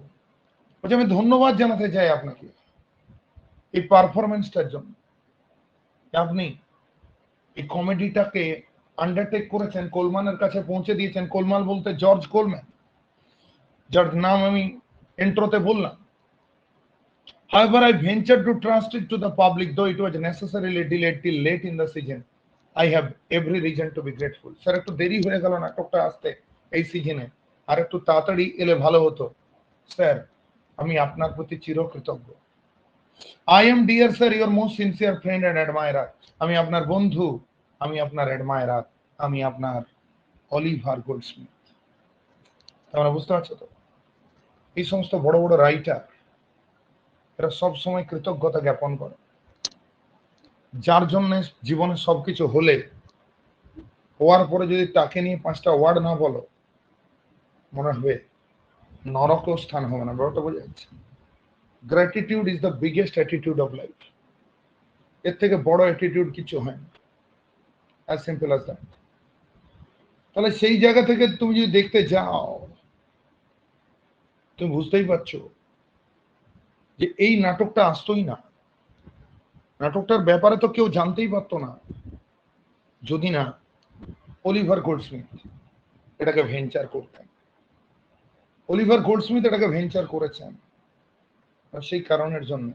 বলছে আমি ধন্যবাদ জানাতে চাই আপনাকে এই পারফরমেন্সটার জন্য। আপনি এই কমেডিটাকে আন্ডারটেক করেছেন, কোলম্যানের কাছে পৌঁছে দিয়েছেন। কোলম্যান বলতে জর্জ কোলম্যান, যার নাম আমি ইন্ট্রোতে বললাম। However, I ventured to trust it to the public, though it was necessarily delayed till late in the season. I have every reason to be grateful. Sir, একটু দেরি হয়ে গেল নাটকটা আসতে এই সিজনে, আর একটু তাড়াতাড়ি এলে ভালো হতো। স্যার, আমি আপনার প্রতি চিরকৃতজ্ঞ। I am, dear sir, your most sincere friend and admirer. আমি আপনার বন্ধু, আমি আপনার অ্যাডমায়ারার, আমি আপনার অলিভার গোল্ডস্মিথ। তোমরা বুঝতে পারছো তো? এই সমস্ত বড় বড় রাইটার, এরা সব সময় কৃতজ্ঞতা জ্ঞাপন করে। যার জন্য জীবনে সবকিছু হওয়ার পরে যদি তাকে নিয়ে 5টা ওয়ার্ড না বলো, মনে হবে নরকও স্থান হবে না। ব্যাপারটা বোঝা যাচ্ছে? Gratitude is the biggest attitude of life. এর থেকে বড় অ্যাটিটিউড কিছু হয় না। As simple as that. তাহলে সেই জায়গা থেকে তুমি যদি দেখতে যাও, তুমি বুঝতেই পারছো যে এই নাটকটা আসতোই না। নাটকটার ব্যাপারে তো কেউ জানতেই পারতো না যদি না অলিভার গোল্ডস্মিথ এটাকে ভেঞ্চার করতেন। অলিভার গোল্ডস্মিথ এটাকে ভেঞ্চার করেছেন, আর সেই কারণের জন্য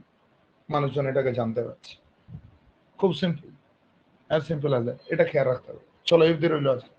মানুষজন এটাকে জানতে পারছে। খুব simple, as simple as that. এটা খেয়াল রাখতে হবে। চলো এফ দিয়ে রইল আজকে।